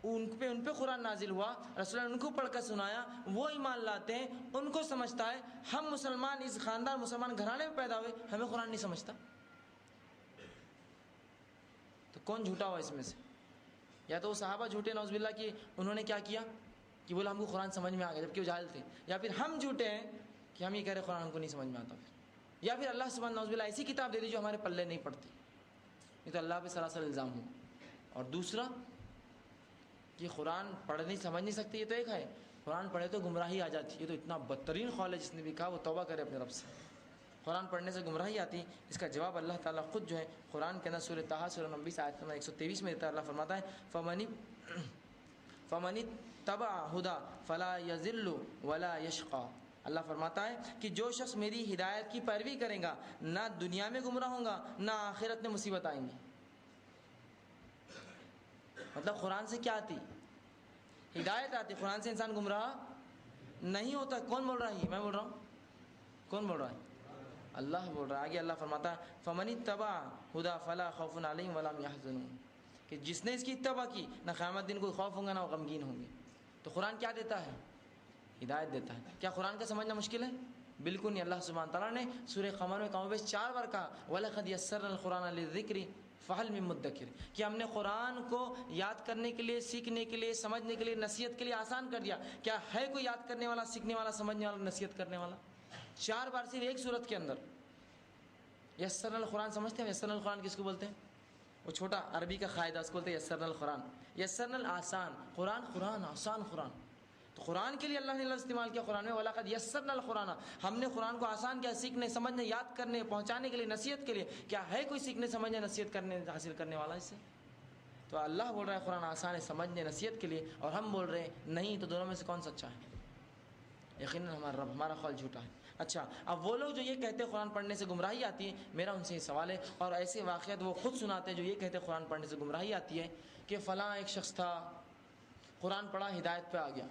ان پہ قرآن نازل ہوا، رسول اللہ نے ان کو پڑھ کر سنایا، وہ ایمان لاتے ہیں، ان کو سمجھتا ہے۔ ہم مسلمان اس خاندان مسلمان گھرانے میں پیدا ہوئے، ہمیں قرآن نہیں سمجھتا، تو کون جھوٹا ہوا اس میں سے؟ یا تو وہ صحابہ جھوٹے نعوذ باللہ کہ انہوں نے کیا کیا کہ بولا ہم کو قرآن سمجھ میں آ گیا جبکہ وہ جاہل تھے، یا پھر ہم جھوٹے ہیں کہ ہم یہ کہہ رہے قرآن ہم کو نہیں سمجھ میں آتا، پھر یا پھر اللہ سبحانہ نعوذ باللہ ایسی کتاب دے دی جو ہمارے پلے نہیں پڑتی، یہ تو اللہ پہ سراسر الزام ہوا۔ اور دوسرا کہ قرآن پڑھنی سمجھ نہیں سکتے، یہ تو ایک ہے، قرآن پڑھے تو گمراہی آ جاتی، یہ تو اتنا بدترین قول ہے، جس نے بھی کہا وہ توبہ کرے اپنے رب سے۔ قرآن پڑھنے سے گمراہی آتی، اس کا جواب اللہ تعالیٰ خود جو ہے قرآن کے اندر سورہ طٰہٰ سورہ 29 آیت نمبر 123 میں دیتا ہے۔ اللہ فرماتا ہے فمن اتبع ہدی فلا یضل ولا یشقی۔ اللہ فرماتا ہے کہ جو شخص میری ہدایت کی پیروی کرے گا نہ دنیا میں گمراہ ہوگا نہ آخرت میں مصیبت آئیں گی۔ مطلب قرآن سے کیا آتی؟ ہدایت آتی، قرآن سے انسان گمراہ نہیں ہوتا۔ کون بول رہا ہے؟ میں بول رہا ہوں؟ کون بول رہا ہے؟ اللہ بول رہا ہے۔ آگے اللہ فرماتا ہے فمن اتبع ہدی فلا خوف علیہم ولا هم يحزنون، کہ جس نے اس کی اتباع کی نہ قیامت دن کوئی خوف ہوگا نہ وہ غمگین ہوں گے۔ تو قرآن کیا دیتا ہے؟ ہدایت دیتا ہے۔ کیا قرآن کا سمجھنا مشکل ہے؟ بالکل نہیں۔ اللہ سبحانہ تعالیٰ نے سورہ قمر میں کم و بیش 4 بار کہا وَلَقَدْ يَسَّرْنَا الْقُرْآنَ لِلذِّكْرِ فَهَلْ مِن مُدَّكِرٍ، کہ ہم نے قرآن کو یاد کرنے کے لیے، سیکھنے کے لیے، سمجھنے کے لیے، نصیحت کے لیے آسان کر دیا۔ کیا ہے کوئی یاد کرنے والا، سیکھنے والا، سمجھنے والا، نصیحت کرنے والا؟ 4 بار صرف ایک سورت کے اندر۔ یسرنا القرآن سمجھتے ہیں؟ یسرنا القرآن کس کو بولتے ہیں؟ وہ چھوٹا عربی کا قاعدہ، اس کو بولتے ہیں یسرنا القرآن۔ یسرنا الآسان، قرآن آسان قرآن، تو قرآن کے لیے اللہ نے لفظ استعمال کیا قرآن میں وَلَقَدْ يَسَّرْنَا الْقُرْآنَ، ہم نے قرآن کو آسان کیا سیکھنے، سمجھنے، یاد کرنے، پہنچانے کے لیے، نصیحت کے لیے۔ کیا ہے کوئی سیکھنے، سمجھنے، نصیحت کرنے، حاصل کرنے والا اس سے؟ تو اللہ بول رہا ہے قرآن آسان ہے سمجھنے، نصیحت کے لیے، اور ہم بول رہے ہیں نہیں، تو دونوں میں سے کون سچا ہے؟ یقیناً ہمارا رب، ہمارا قول جھوٹا ہے۔ اچھا، اب وہ لوگ جو یہ کہتے ہیں قرآن پڑھنے سے گمراہی آتی ہے، میرا ان سے یہ سوال ہے، اور ایسے واقعات وہ خود سناتے ہیں جو یہ کہتے ہیں قرآن پڑھنے سے گمراہی آتی ہے، کہ فلاں ایک شخص تھا قرآن پڑھا ہدایت پہ آ گیا،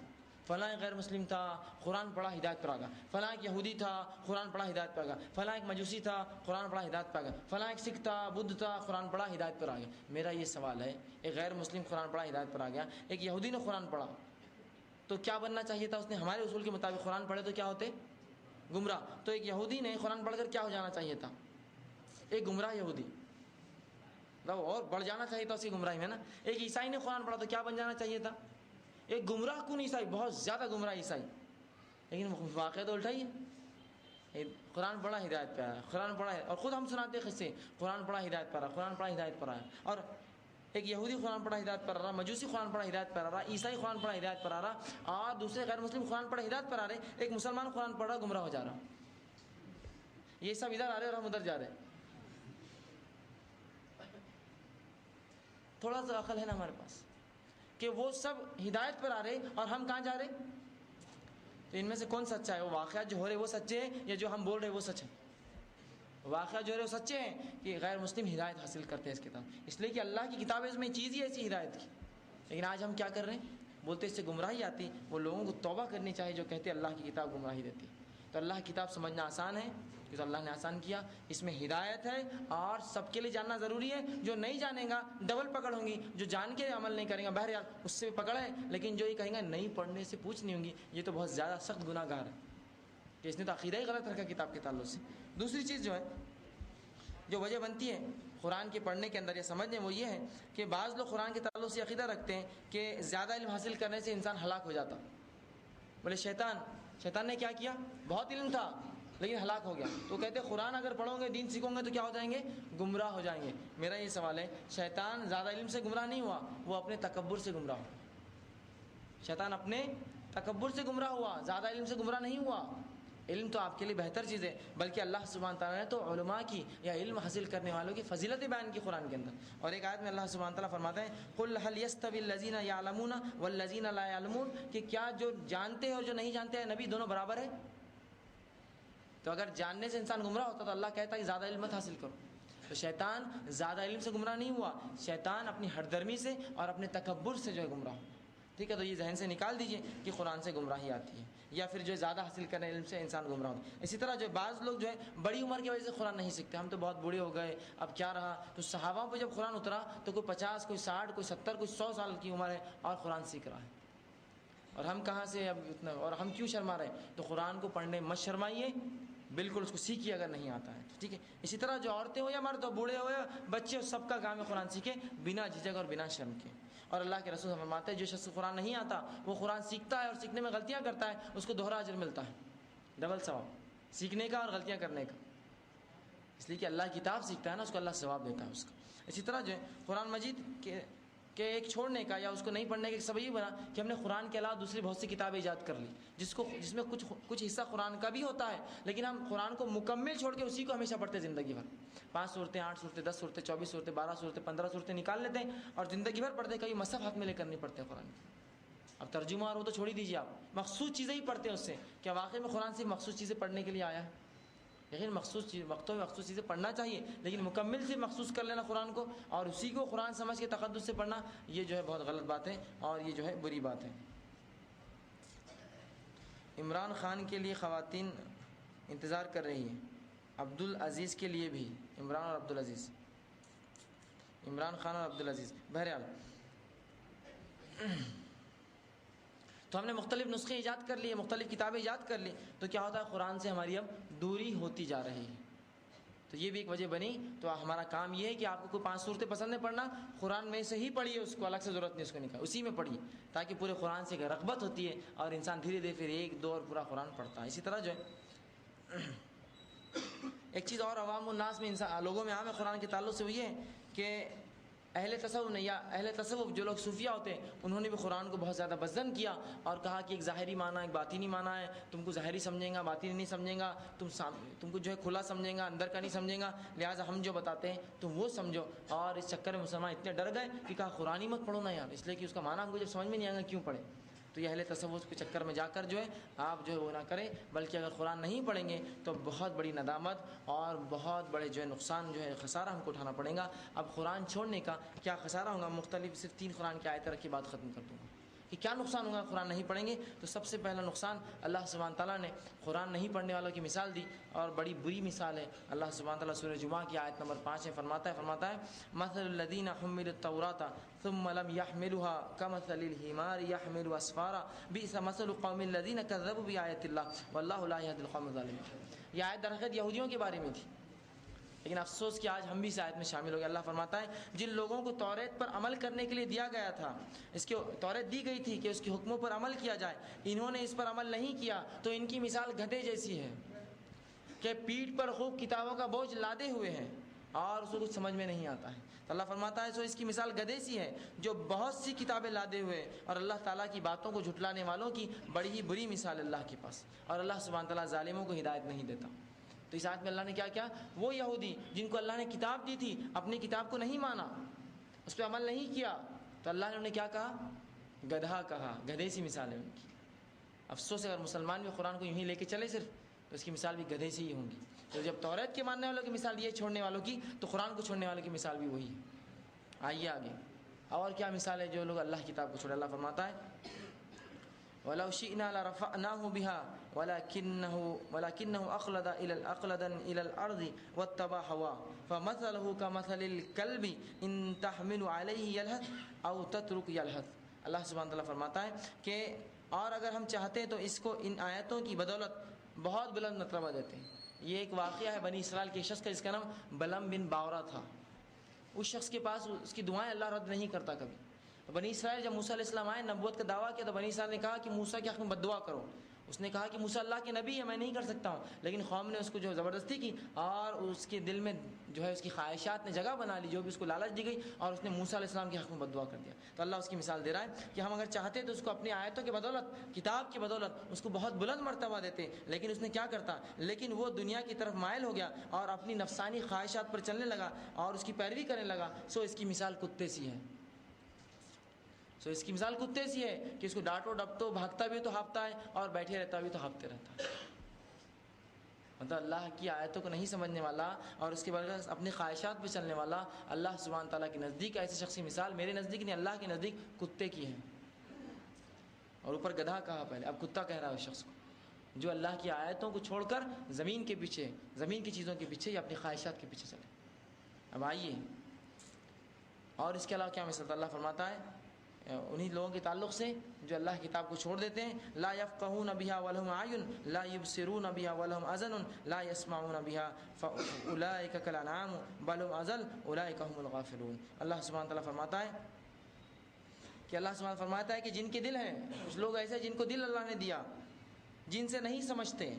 فلاں ایک غیر مسلم تھا قرآن پڑھا ہدایت پر آ گیا، فلاں ایک یہودی تھا قرآن پڑھا ہدایت پہ آ گیا، فلاں ایک مجوسی تھا قرآن پڑھا ہدایت پہ آ گیا، فلاں ایک سکھ تھا، بدھ تھا، قرآن پڑھا ہدایت پر آ گیا۔ میرا یہ سوال ہے، ایک غیر مسلم قرآن پڑھا ہدایت پر آ گیا، ایک یہودی نے قرآن پڑھا، تو کیا بننا چاہیے تھا اس نے؟ ہمارے اصول کے مطابق قرآن پڑھے تو کیا ہوتے؟ گمراہ۔ تو ایک یہودی نے قرآن پڑھ کر کیا ہو جانا چاہیے تھا؟ ایک گمراہ یہودی، اور بڑھ جانا چاہیے تھا اس کی گمراہی میں نا۔ ایک عیسائی نے قرآن پڑھا تو کیا بن جانا چاہیے تھا؟ ایک گمراہ کن عیسائی، بہت زیادہ گمراہ عیسائی، لیکن واقعہ تو الٹا ہی ہے۔ قرآن پڑھا ہدایت پہ آیا، قرآن پڑھا، اور خود ہم سناتے قصے، قرآن پڑھا ہدایت پر آیا، قرآن پڑھا ہدایت پر آیا، اور ایک یہودی قرآن پڑھا ہدایت پر آ رہا، مجوسی قرآن پڑھا ہدایت پر آ رہا، عیسائی قرآن پڑھا ہدایت پر آ رہا، اور دوسرے غیر مسلم قرآن پڑھا ہدایت پر آ رہے، ایک مسلمان قرآن پڑھا گمراہ ہو جا رہا۔ یہ سب ادھر آ رہے اور ہم ادھر جا رہے۔ تھوڑا سا عقل ہے نا ہمارے پاس کہ وہ سب ہدایت پر آ رہے اور ہم کہاں جا رہے؟ تو ان میں سے کون سچا ہے؟ وہ واقعات جو ہو رہے وہ سچے ہیں یا جو ہم بول رہے وہ سچ ہے؟ واقعات جو ہو رہے وہ سچے ہیں کہ غیر مسلم ہدایت حاصل کرتے ہیں اس کتاب، اس لیے کہ اللہ کی کتاب ہے، اس میں چیز ہی ایسی ہدایت کی۔ لیکن آج ہم کیا کر رہے ہیں؟ بولتے اس سے گمراہی آتی، وہ لوگوں کو توبہ کرنی چاہیے جو کہتے ہیں اللہ کی کتاب گمراہی دیتی ہے۔ تو اللہ کی کتاب سمجھنا آسان ہے یہ تو اللہ نے آسان کیا، اس میں ہدایت ہے اور سب کے لیے جاننا ضروری ہے۔ جو نہیں جانے گا ڈبل پکڑ ہوں گی، جو جان کے عمل نہیں کرے گا بہرحال اس سے بھی پکڑ ہے، لیکن جو یہ کہیں گا نہیں پڑھنے سے پوچھنی ہوں گی، یہ تو بہت زیادہ سخت گناہ گار ہے کہ اس نے تو عقیدہ ہی غلط رکھا کتاب کے تعلق سے۔ دوسری چیز جو ہے، جو وجہ بنتی ہے قرآن کے پڑھنے کے اندر یا سمجھنے، وہ یہ ہے کہ بعض لوگ قرآن کے تعلق سے عقیدہ رکھتے ہیں کہ زیادہ علم حاصل کرنے سے انسان ہلاک ہو جاتا۔ بولے شیطان نے کیا کیا، بہت علم تھا لیکن ہلاک ہو گیا، تو کہتے ہیں قرآن اگر پڑھو گے، دین سیکھو گے تو کیا ہو جائیں گے، گمراہ ہو جائیں گے۔ میرا یہ سوال ہے، شیطان زیادہ علم سے گمراہ نہیں ہوا، وہ اپنے تکبر سے گمراہ ہوا۔ شیطان اپنے تکبر سے گمراہ ہوا، زیادہ علم سے گمراہ نہیں ہوا۔ علم تو آپ کے لیے بہتر چیز ہے، بلکہ اللہ سبحانہ تعالیٰ نے تو علماء کی یا علم حاصل کرنے والوں کی فضیلت بیان کی قرآن کے اندر۔ اور ایک آیت میں اللہ سبحانہ تعالیٰ فرماتے ہیں قُلْ هَلْ يَسْتَوِي الَّذِينَ يَعْلَمُونَ وَالَّذِينَ لَا يَعْلَمُونَ، کہ کیا جو جانتے ہیں اور جو نہیں جانتے ہیں نبی دونوں برابر ہیں؟ تو اگر جاننے سے انسان گمراہ ہوتا تو اللہ کہتا ہے کہ زیادہ علم مت حاصل کرو۔ تو شیطان زیادہ علم سے گمراہ نہیں ہوا، شیطان اپنی ہٹ درمی سے اور اپنے تکبر سے جو ہے گمراہ ہوا۔ ٹھیک ہے، تو یہ ذہن سے نکال دیجئے کہ قرآن سے گمراہی آتی ہے، یا پھر جو زیادہ حاصل کرنے علم سے انسان گمراہ ہوتا ہے۔ اسی طرح جو بعض لوگ جو ہے بڑی عمر کی وجہ سے قرآن نہیں سیکھتے، ہم تو بہت بوڑھے ہو گئے اب کیا رہا۔ تو صحابہ پہ جب قرآن اترا تو کوئی 50، کوئی 60، کوئی 70، کوئی 100 سال کی عمر ہے اور قرآن سیکھ رہا ہے، اور ہم کہاں سے اب اتنا، اور ہم کیوں شرما رہے ہیں؟ تو قرآن کو پڑھنے مت شرمائیے، بالکل اس کو سیکھیے اگر نہیں آتا ہے تو ٹھیک ہے۔ اسی طرح جو عورتیں ہو یا مرد ہو، بوڑھے ہو یا بچے ہو، سب کا کام ہے قرآن سیکھیں بنا جھجک اور بنا شرم کے۔ اور اللہ کے رسول فرماتے ہیں جو شخص کو قرآن نہیں آتا وہ قرآن سیکھتا ہے اور سیکھنے میں غلطیاں کرتا ہے، اس کو دوہرا اجر ملتا ہے، ڈبل ثواب سیکھنے کا اور غلطیاں کرنے کا، اس لیے کہ اللہ کتاب سیکھتا ہے نا، اس کو اللہ ثواب دیتا ہے اس کا۔ اسی طرح جو ہے قرآن مجید کے ایک چھوڑنے کا یا اس کو نہیں پڑھنے کا ایک سبب یہ بنا کہ ہم نے قرآن کے علاوہ دوسری بہت سی کتابیں ایجاد کر لی، جس میں کچھ حصہ قرآن کا بھی ہوتا ہے، لیکن ہم قرآن کو مکمل چھوڑ کے اسی کو ہمیشہ پڑھتے زندگی بھر، 5 صورتیں، 8 صورتیں، 10 صورتیں، 24 صورتیں، 12 صورتیں، 15 صورتیں نکال لیتے ہیں اور زندگی بھر پڑھتے ہیں، کبھی مصحف ہاتھ میں لے کر نہیں پڑھتے قرآن کی۔ اب ترجمہ اور وہ تو چھوڑ ہی دیجیے، آپ مخصوص چیزیں ہی پڑھتے ہیں اس سے، کیا واقعی میں قرآن سے مخصوص چیزیں پڑھنے کے لیے آیا ہے؟ لیکن مخصوص وقتوں میں مخصوص چیزیں پڑھنا چاہیے، لیکن مکمل سے مخصوص کر لینا قرآن کو اور اسی کو قرآن سمجھ کے تقدس سے پڑھنا، یہ جو ہے بہت غلط بات ہے اور یہ جو ہے بری بات ہے۔ عمران خان کے لیے خواتین انتظار کر رہی ہیں، عبدالعزیز کے لیے بھی، عمران اور عبدالعزیز، عمران خان اور عبدالعزیز، بہرحال تو ہم نے مختلف نسخے ایجاد کر لیے، مختلف کتابیں ایجاد کر لی، تو کیا ہوتا ہے قرآن سے ہماری اب دوری ہوتی جا رہی ہے، تو یہ بھی ایک وجہ بنی۔ تو ہمارا کام یہ ہے کہ آپ کو کوئی 5 صورتیں پسند ہے پڑھنا، قرآن میں سے ہی پڑھیے، اس کو الگ سے ضرورت نہیں اس کو نکال، اسی میں پڑھیے، تاکہ پورے قرآن سے ایک رغبت ہوتی ہے اور انسان دھیرے دھیرے پھر 1، 2 اور پورا قرآن پڑھتا ہے۔ اسی طرح جو ہے ایک چیز اور عوام الناس میں لوگوں میں عام ہے قرآن کے تعلق سے، وہ یہ ہے کہ اہل تصوف نے یا اہل تصوف جو لوگ صوفیہ ہوتے ہیں، انہوں نے بھی قرآن کو بہت زیادہ بزن کیا اور کہا کہ ایک ظاہری معنی ایک باطنی معنی ہے، تم کو ظاہری سمجھیں گا باطنی نہیں سمجھیں گا، تم کو جو ہے کھلا سمجھیں گا اندر کا نہیں سمجھیں گا، لہٰذا ہم جو بتاتے ہیں تم وہ سمجھو۔ اور اس چکر میں مسلمان اتنے ڈر گئے کہ کہا قرآن ہی مت پڑھو نا یار، اس لیے کہ اس کا معنی ہم کو جب سمجھ میں نہیں آئے گا کیوں پڑھیں۔ تو یہ اہل تصوف کے چکر میں جا کر جو ہے آپ جو ہے وہ نہ کریں، بلکہ اگر قرآن نہیں پڑھیں گے تو بہت بڑی ندامت اور بہت بڑے جو ہے نقصان جو ہے خسارہ ہم کو اٹھانا پڑے گا۔ اب قرآن چھوڑنے کا کیا خسارہ ہوگا، مختلف صرف 3 قرآن کی آیتیں رکھ کے بات ختم کر دوں گا کہ کیا نقصان ہوگا قرآن نہیں پڑھیں گے۔ تو سب سے پہلا نقصان، اللہ سبحانہ تعالیٰ نے قرآن نہیں پڑھنے والوں کی مثال دی اور بڑی بری مثال ہے۔ اللہ سبحانہ تعالیٰ سورہ جمعہ کی آیت نمبر 5 میں فرماتا ہے مثل الذین حملوا التوراۃ ثم لم يحملوها كمثل الحمار يحمل اسفارا بئس مثل القوم الذین كذبوا بآیات اللہ واللہ لا يهدی القوم الظالمین۔ یہ آیت درحقیقت یہودیوں کے بارے میں تھی، لیکن افسوس کہ آج ہم بھی اس آیت میں شامل ہو گئے۔ اللہ فرماتا ہے جن لوگوں کو توریت پر عمل کرنے کے لیے دیا گیا تھا، اس کی توریت دی گئی تھی کہ اس کے حکموں پر عمل کیا جائے، انہوں نے اس پر عمل نہیں کیا تو ان کی مثال گدھے جیسی ہے کہ پیٹھ پر خوب کتابوں کا بوجھ لادے ہوئے ہیں اور اس کو کچھ سمجھ میں نہیں آتا ہے۔ تو اللہ فرماتا ہے سو اس کی مثال گدھے سی ہے جو بہت سی کتابیں لادے ہوئے اور اللہ تعالیٰ کی باتوں کو جھٹلانے والوں کی بڑی ہی بری مثال اللہ کے پاس، اور اللہ سبحانہ تعالیٰ ظالموں کو ہدایت نہیں دیتا۔ تو اس آیت میں اللہ نے کیا کیا، وہ یہودی جن کو اللہ نے کتاب دی تھی اپنی کتاب کو نہیں مانا، اس پہ عمل نہیں کیا، تو اللہ نے انہیں کیا کہا، گدھا کہا، گدھے سی مثال ہے ان کی۔ افسوس اگر مسلمان بھی قرآن کو یوں ہی لے کے چلے صرف تو اس کی مثال بھی گدھے سے ہی ہوں گی۔ تو جب توریت کے ماننے والوں کی مثال یہ چھوڑنے والوں کی، تو قرآن کو چھوڑنے والوں کی مثال بھی وہی ہے۔ آئیے آگے اور کیا مثال ہے جو لوگ اللہ کی کتاب کو چھوڑے۔ اللہ فرماتا ہے وَلَوْ شِئْنَا لَرَفَعْنَاهُ بِهَا ولكنه أخلد إلى الأرض واتبع هواه فمثله كمثل الكلب إن تحمل عليه يلهث أو تترك يلهث. اللہ سبحانہ تعالیٰ فرماتا ہے کہ اور اگر ہم چاہتے ہیں تو اس کو ان آیتوں کی بدولت بہت بلند مرتبہ دیتے ہیں. یہ ایک واقعہ ہے بنی اسرائیل کے شخص کا جس کا نام بلم بن باورا تھا. اس شخص کے پاس اس کی دعائیں اللہ رد نہیں کرتا کبھی. بنی اسرائیل جب موسیٰ علیہ السلام آئے نبوت کا دعویٰ کیا تو بنی اسرائیل نے کہا کہ موسیٰ کے حق میں بد دعا کرو. اس نے کہا کہ موسیٰ اللہ کے نبی ہے میں نہیں کر سکتا ہوں. لیکن قوم نے اس کو جو زبردستی کی اور اس کے دل میں جو ہے اس کی خواہشات نے جگہ بنا لی جو بھی اس کو لالچ دی گئی اور اس نے موسیٰ علیہ السلام کے حق میں بد دعا کر دیا. تو اللہ اس کی مثال دے رہا ہے کہ ہم اگر چاہتے تو اس کو اپنی آیتوں کی بدولت کتاب کی بدولت اس کو بہت بلند مرتبہ دیتے. لیکن اس نے کیا کرتا لیکن وہ دنیا کی طرف مائل ہو گیا اور اپنی نفسانی خواہشات پر چلنے لگا اور اس کی پیروی کرنے لگا. سو اس کی مثال کتے سی ہے. اس کی مثال کتے سی ہے کہ اس کو ڈانٹو ڈپٹو بھاگتا بھی تو ہانپتا ہے اور بیٹھے رہتا بھی تو ہانپتے رہتا ہے. مطلب اللہ کی آیتوں کو نہیں سمجھنے والا اور اس کے برعکس اپنی خواہشات پہ چلنے والا اللہ سبحانہ تعالیٰ کے نزدیک ایسی شخصی مثال میرے نزدیک نہیں اللہ کے نزدیک کتے کی ہے. اور اوپر گدھا کہا پہلے اب کتا کہہ رہا ہے اس شخص کو جو اللہ کی آیتوں کو چھوڑ کر زمین کے پیچھے زمین کی چیزوں کے پیچھے یا اپنی خواہشات کے پیچھے چلے. اب آئیے اور اس کے علاوہ کیا مثال اللہ فرماتا ہے انہی لوگوں کے تعلق سے جو اللہ کی کتاب کو چھوڑ دیتے ہیں. لا يفقهون بها ولهم اعین لا يبصرون بها ولهم اذن لا يسمعون بها فاولئک كالانعام بل هم اضل اولئک هم الغافلون. اللہ سبحانہ تعالیٰ فرماتا ہے کہ اللہ سبحانہ فرماتا ہے کہ جن کے دل ہیں کچھ لوگ ایسے جن کو دل اللہ نے دیا جن سے نہیں سمجھتے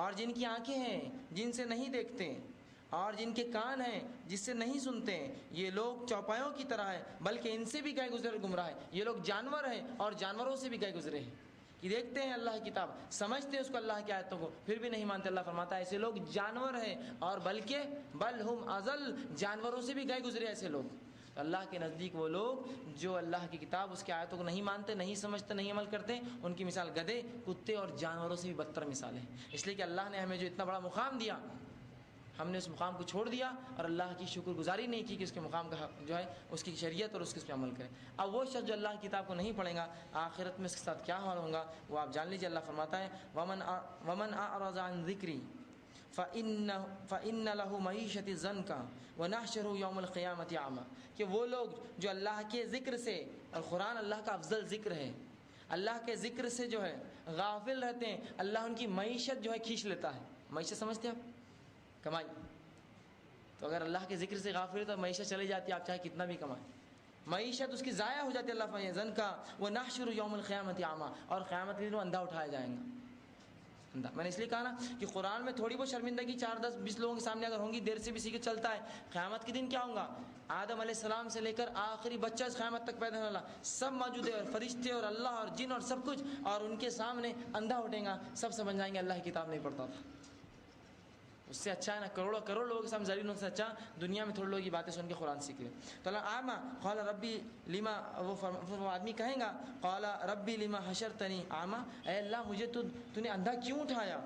اور جن کی آنکھیں ہیں جن سے نہیں دیکھتے اور جن کے کان ہیں جس سے نہیں سنتے ہیں. یہ لوگ چوپایوں کی طرح ہیں بلکہ ان سے بھی گئے گزرے گمراہ ہیں. یہ لوگ جانور ہیں اور جانوروں سے بھی گئے گزرے ہیں کہ دیکھتے ہیں اللہ کی کتاب سمجھتے ہیں اس کو اللہ کی آیتوں کو پھر بھی نہیں مانتے. اللہ فرماتا ہے ایسے لوگ جانور ہیں اور بلکہ بل ہم اضل جانوروں سے بھی گئے گزرے ایسے لوگ. اللہ کے نزدیک وہ لوگ جو اللہ کی کتاب اس کی آیتوں کو نہیں مانتے نہیں سمجھتے نہیں عمل کرتے ان کی مثال گدھے کتے اور جانوروں سے بھی بدتر مثال ہے. اس لیے کہ اللہ نے ہمیں جو اتنا بڑا مقام دیا ہم نے اس مقام کو چھوڑ دیا اور اللہ کی شکر گزاری نہیں کی کہ اس کے مقام کا جو ہے اس کی شریعت اور اس پہ عمل کرے. اب وہ شخص جو اللہ کی کتاب کو نہیں پڑھے گا آخرت میں اس کے ساتھ کیا حال ہوگا وہ آپ جان لیجیے. اللہ فرماتا ہے ومن اعرض عن ذکری فإن له معیشۃ ضنکا ونحشره یوم القیامۃ اعمی. کہ وہ لوگ جو اللہ کے ذکر سے اور قرآن اللہ کا افضل ذکر ہے اللہ کے ذکر سے جو ہے غافل رہتے ہیں اللہ ان کی معیشت جو ہے کھینچ لیتا ہے. معیشت سمجھتے ہیں آپ کمائی. تو اگر اللہ کے ذکر سے غافل ہے تو معیشت چلی جاتی ہے آپ چاہے کتنا بھی کمائیں معیشت اس کی ضائع ہو جاتی ہے. اللہ فرماتا ہے کا ونحشر یوم القیامۃ اعمی اور قیامت کے دن وہ اندھا اٹھایا جائیں گا. اندھا میں نے اس لیے کہا نا کہ قرآن میں تھوڑی بہت شرمندگی 4 10 20 لوگوں کے سامنے اگر ہوں گی دیر سے بھی سیکھ چلتا ہے. قیامت کے دن کیا ہوگا آدم علیہ السلام سے لے کر آخری بچہ اس قیامت تک پیدا ہونے والا سب موجود ہے اور فرشتے اور اللہ اور جن اور سب کچھ اور ان کے سامنے اندھا اٹھیں گا سب سمجھ جائیں گے اللہ کی کتاب نہیں پڑھتا تھا. اس سے اچھا ہے نا کروڑوں لوگوں کے سامنے ذلیل ہونے سے اچھا دنیا میں تھوڑے لوگ کی باتیں سن کے قرآن سیکھ لیں. تو اللہ اعمی قال ربی لما وہ آدمی کہیں گا قال ربی لما حشرتنی اعمی اے اللہ مجھے تو نے اندھا کیوں اٹھایا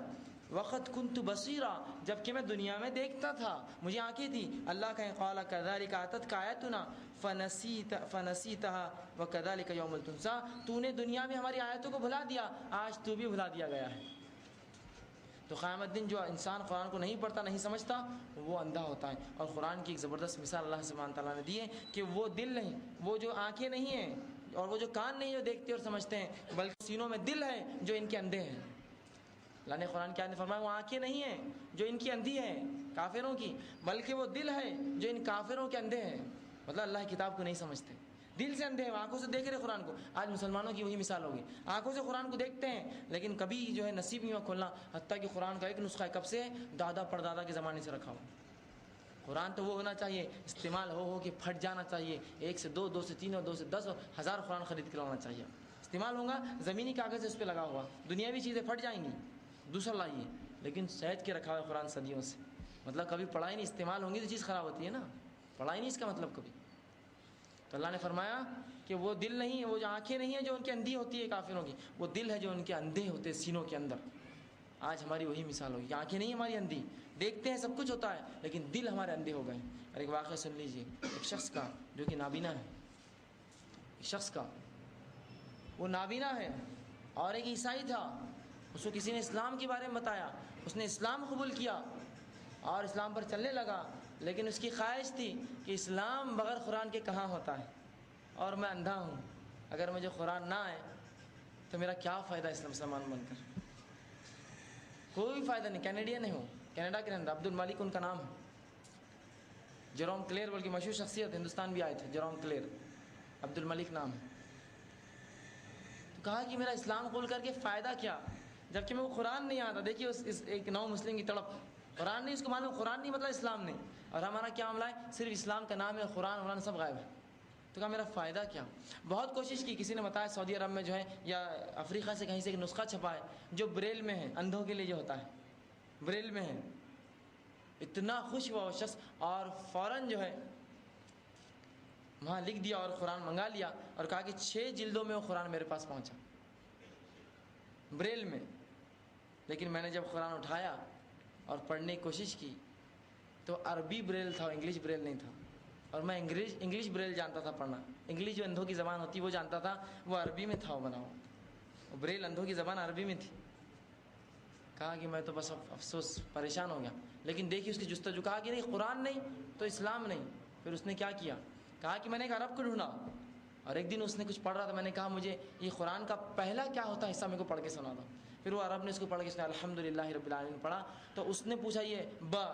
وقت کنت بصیرا جبکہ میں دنیا میں دیکھتا تھا مجھے آنکھیں تھی. اللہ کہیں قال کذالک اتتک آیاتنا فنسیتها وکذالک یوم تنسی. تو نے دنیا میں ہماری آیتوں کو بھلا دیا آج تو بھی بھلا دیا گیا ہے. تو قیامت دن جو انسان قرآن کو نہیں پڑھتا نہیں سمجھتا وہ اندھا ہوتا ہے. اور قرآن کی ایک زبردست مثال اللہ سبحانہ تعالیٰ نے دی ہے کہ وہ دل نہیں وہ جو آنکھیں نہیں ہیں اور وہ جو کان نہیں جو دیکھتے اور سمجھتے ہیں بلکہ سینوں میں دل ہے جو ان کے اندھے ہیں. اللہ نے قرآن کے آیت میں فرمایا وہ آنکھیں نہیں ہیں جو ان کی اندھی ہیں کافروں کی بلکہ وہ دل ہے جو ان کافروں کے اندھے ہیں. مطلب اللہ کی کتاب کو نہیں سمجھتے دل سے اندھے ہیں آنکھوں سے دیکھ رہے قرآن کو. آج مسلمانوں کی وہی مثال ہوگی آنکھوں سے قرآن کو دیکھتے ہیں لیکن کبھی جو ہے نصیب نہیں ہوا کھولنا. حتیٰ کہ قرآن کا ایک نسخہ ہے کب سے دادا پردادا کے زمانے سے رکھا ہوا. قرآن تو وہ ہونا چاہیے استعمال ہو کہ پھٹ جانا چاہیے 1 سے 2 2 سے 3 اور 2 سے 10 اور 1000 قرآن خرید کے لانا چاہیے. استعمال ہوگا زمینی کاغذ اس پہ لگا ہوا دنیاوی چیزیں پھٹ جائیں گی دوسرا لائیے لیکن سہج کے رکھا ہوا قرآن صدیوں سے. مطلب کبھی پڑھائی نہیں استعمال ہوں گی تو چیز خراب ہوتی ہے نا پڑھائی نہیں اس کا مطلب کبھی. تو اللہ نے فرمایا کہ وہ دل نہیں وہ جو آنکھیں نہیں ہیں جو ان کی اندھی ہوتی ہے کافروں کی وہ دل ہے جو ان کے اندھے ہوتے ہیں سینوں کے اندر. آج ہماری وہی مثال ہوگی آنکھیں نہیں ہماری اندھی دیکھتے ہیں سب کچھ ہوتا ہے لیکن دل ہمارے اندھے ہو گئے. اور ایک واقعہ سن لیجئے ایک شخص کا جو کہ نابینا ہے ایک شخص کا وہ نابینا ہے اور ایک عیسائی تھا اس کو کسی نے اسلام کے بارے میں بتایا، اس نے اسلام قبول کیا اور اسلام پر چلنے لگا، لیکن اس کی خواہش تھی کہ اسلام بغیر قرآن کے کہاں ہوتا ہے، اور میں اندھا ہوں، اگر مجھے قرآن نہ آئے تو میرا کیا فائدہ اسلام مسلمان بن کر، کوئی فائدہ نہیں۔ کینیڈین ہے، ہوں کینیڈا کے اندر، عبد الملک ان کا نام ہے، جیروم کلیئر بلکہ مشہور شخصیت، ہندوستان بھی آئے تھے، جیروم کلیئر، عبد الملک نام ہے۔ تو کہا کہ میرا اسلام قبول کر کے فائدہ کیا، جبکہ میں وہ قرآن نہیں آتا۔ دیکھیے اس ایک نو مسلم کی تڑپ، قرآن نہیں، اس کو معلوم قرآن نہیں مطلب اسلام نہیں، اور ہمارا کیا معاملہ ہے، صرف اسلام کا نام ہے، قرآن سب غائب ہے۔ تو کہا میرا فائدہ کیا؟ بہت کوشش کی، کسی نے بتایا سعودی عرب میں جو ہے یا افریقہ سے کہیں سے ایک نسخہ چھپا ہے جو بریل میں ہے، اندھوں کے لیے جو ہوتا ہے بریل میں ہے۔ اتنا خوش ہوا وہ شخص، اور فوراً جو ہے وہاں لکھ دیا اور قرآن منگا لیا، اور کہا کہ 6 جلدوں میں وہ قرآن میرے پاس پہنچا بریل میں۔ لیکن میں نے جب قرآن اٹھایا اور پڑھنے کی کوشش کی تو عربی بریل تھا، انگلش بریل نہیں تھا، اور میں انگلش بریل جانتا تھا پڑھنا، انگلش جو اندھوں کی زبان ہوتی ہے وہ جانتا تھا، وہ عربی میں تھا وہ بنا ہوا، بریل اندھوں کی زبان عربی میں تھی۔ کہا کہ میں تو بس افسوس پریشان ہو گیا، لیکن دیکھیے اس کی جستجو، کہا کہ نہیں قرآن نہیں تو اسلام نہیں۔ پھر اس نے کیا کیا، کہا کہ میں نے ایک عرب کو ڈھونڈا، اور ایک دن اس نے کچھ پڑھ رہا تھا، میں نے کہا مجھے یہ قرآن کا پہلا کیا ہوتا ہے حصہ میرے کو پڑھ کے سنا دو۔ پھر وہ عرب نے اس کو پڑھ کے سنا، الحمدللہ رب العالمین پڑھا، تو اس نے پوچھا یہ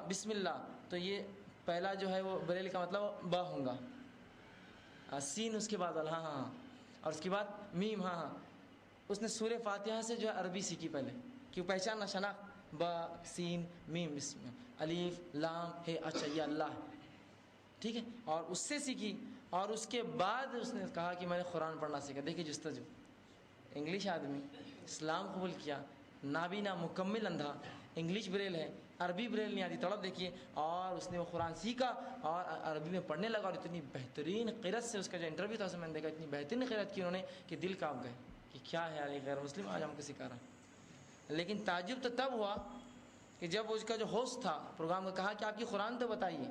بسم اللہ، تو یہ پہلا جو ہے وہ بریل کا مطلب با ہوں گا، سین اس کے بعد ہاں ہاں، اور اس کے بعد میم ہاں ہاں۔ اس نے سورہ فاتحہ سے جو ہے عربی سیکھی پہلے، کیوں پہچاننا شناخت، با سین میم بسم الف لام ہے، اچھا یہ اللہ ہے، ٹھیک ہے، اور اس سے سیکھی، اور اس کے بعد اس نے کہا کہ میں نے قرآن پڑھنا سیکھا۔ دیکھیے جستجو، انگلش آدمی، اسلام قبول کیا، نابینا مکمل اندھا، انگلش بریل ہے، عربی بریل نہیں آتی، تڑپ دیکھیے، اور اس نے وہ قرآن سیکھا اور عربی میں پڑھنے لگا، اور اتنی بہترین قرأت سے، اس کا جو انٹرویو تھا اس میں نے دیکھا اتنی بہترین قرأت کی انہوں نے کہ دل کانپ گئے کہ کیا ہے یار یہ غیر مسلم آج ہم کو سکھا رہا۔ لیکن تعجب تو تب ہوا کہ جب اس کا جو ہوسٹ تھا پروگرام کا کہا کہ آپ کی قرآن تو بتائیے،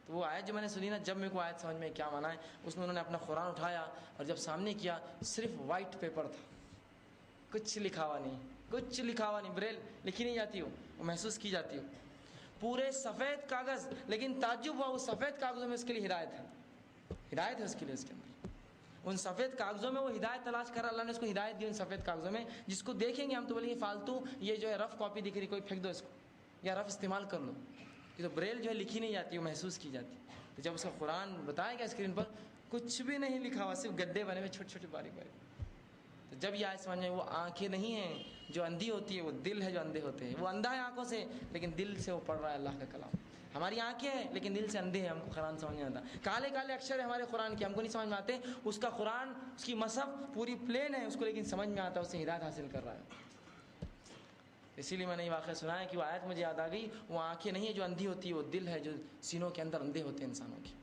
تو وہ آیت جو میں نے سنی نا، جب میرے کو آیت سمجھ میں کیا مانا ہے، اس میں انہوں نے اپنا قرآن اٹھایا اور جب سامنے کیا، صرف وائٹ پیپر تھا، کچھ لکھا ہوا نہیں، کچھ لکھا ہوا نہیں، بریل لکھی نہیں جاتی ہو، وہ محسوس کی جاتی ہو، پورے سفید کاغذ، لیکن تعجب ہوا اس سفید کاغذوں میں اس کے لیے ہدایت ہے، ہدایت ہے اس کے لیے، اس کے اندر ان سفید کاغذوں میں وہ ہدایت تلاش کر، اللہ نے اس کو ہدایت دی ان سفید کاغذوں میں، جس کو دیکھیں گے ہم تو بولیں گے فالتو، یہ جو ہے رف کاپی دکھ رہی، کوئی پھینک دو اس کو، یا رف استعمال کر لو، کہ تو بریل جو ہے لکھی نہیں جاتی، وہ محسوس کی جاتی۔ تو جب اس کا قرآن بتایا گیا اسکرین پر، کچھ بھی نہیں لکھا ہوا، صرف گڈھے بنے ہوئے چھوٹے چھوٹے باریک باریک۔ تو جب یہ آیت سمجھ میں، وہ آنکھیں نہیں ہیں جو اندھی ہوتی ہے، وہ دل ہے جو اندھے ہوتے ہیں، وہ اندھا ہے آنکھوں سے لیکن دل سے وہ پڑھ رہا ہے اللہ کا کلام۔ ہماری آنکھیں ہیں لیکن دل سے اندھے ہیں، ہم کو قرآن سمجھ نہیں آتا، کالے کالے اکشر ہیں ہمارے قرآن کے، ہم کو نہیں سمجھ میں آتے، اس کا قرآن، اس کی مصحف پوری پلین ہے، اس کو لیکن سمجھ میں آتا ہے، اس سے ہدایت حاصل کر رہا ہے۔ اسی لیے میں نے یہ واقعہ سنا ہے کہ وہ آیت مجھے یاد آ گئی، وہ آنکھیں نہیں ہے جو اندھی ہوتی ہے، وہ دل ہے جو سینوں کے اندر اندھے ہوتے ہیں انسانوں کی۔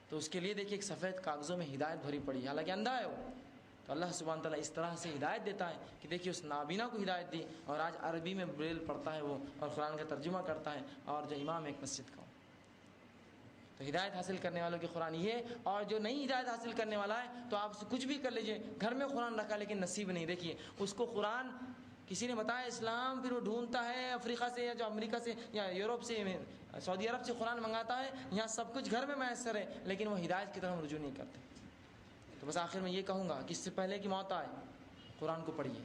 تو اس کے لیے دیکھیے ایک سفید کاغذوں میں ہدایت بھری پڑی ہے، حالانکہ اندھا ہے وہ، تو اللہ سبحانہ تعالیٰ اس طرح سے ہدایت دیتا ہے کہ دیکھیے اس نابینا کو ہدایت دی، اور آج عربی میں بریل پڑھتا ہے وہ، اور قرآن کا ترجمہ کرتا ہے، اور جو امام ایک مسجد کا ہو۔ تو ہدایت حاصل کرنے والوں کی قرآن یہ، اور جو نہیں ہدایت حاصل کرنے والا ہے تو آپ سے کچھ بھی کر لیجئے، گھر میں قرآن رکھا لیکن نصیب نہیں۔ دیکھیے اس کو قرآن کسی نے بتایا اسلام، پھر وہ ڈھونڈتا ہے افریقہ سے یا جو امریکہ سے یا یورپ سے، سعودی عرب سے قرآن منگاتا ہے، یہاں سب کچھ گھر میں میسر ہے لیکن وہ ہدایت کی طرف رجوع نہیں کرتے۔ تو بس آخر میں یہ کہوں گا کہ اس سے پہلے کہ موت آئے قرآن کو پڑھیے،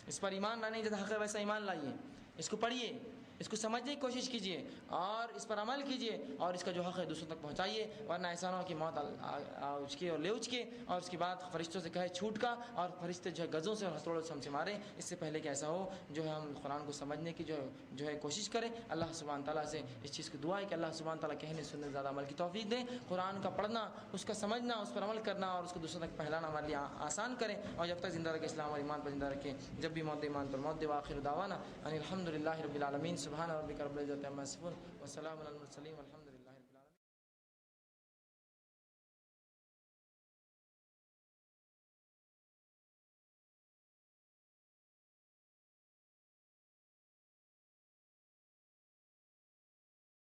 اس پر ایمان لانے جیسا حق ہے ویسا ایمان لائیے، اس کو پڑھیے، اس کو سمجھنے کی کوشش کیجیے اور اس پر عمل کیجیے، اور اس کا جو حق ہے دوسروں تک پہنچائیے، ورنہ ایسا نہ ہو کہ موت اچکے اور لے اچکے اور اس کے بعد فرشتوں سے کہے چھوٹ کا، اور فرشتے جو ہے گزوں سے اور ہتھوڑوں سے ہم سے مارے۔ اس سے پہلے کہ ایسا ہو جو ہے ہم قرآن کو سمجھنے کی جو ہے کوشش کریں۔ اللہ سبحانہ تعالیٰ سے اس چیز کی دعا ہے کہ اللہ سبحانہ تعالیٰ کہنے سننے زیادہ عمل کی توفیق دے، قرآن کا پڑھنا، اس کا سمجھنا، اس پر عمل کرنا اور اس کو دوسروں تک پھیلانا ہمارے لیے آسان کریں، اور جب تک زندہ رکھے اسلام اور ایمان پر زندہ رکھے، جب بھی موت ایمان پر موت دے۔ وآخر دعوانا ان الحمد للہ رب العالمین، سبحان ربک رب العزۃ عما یصفون وسلام علی المرسلین والحمد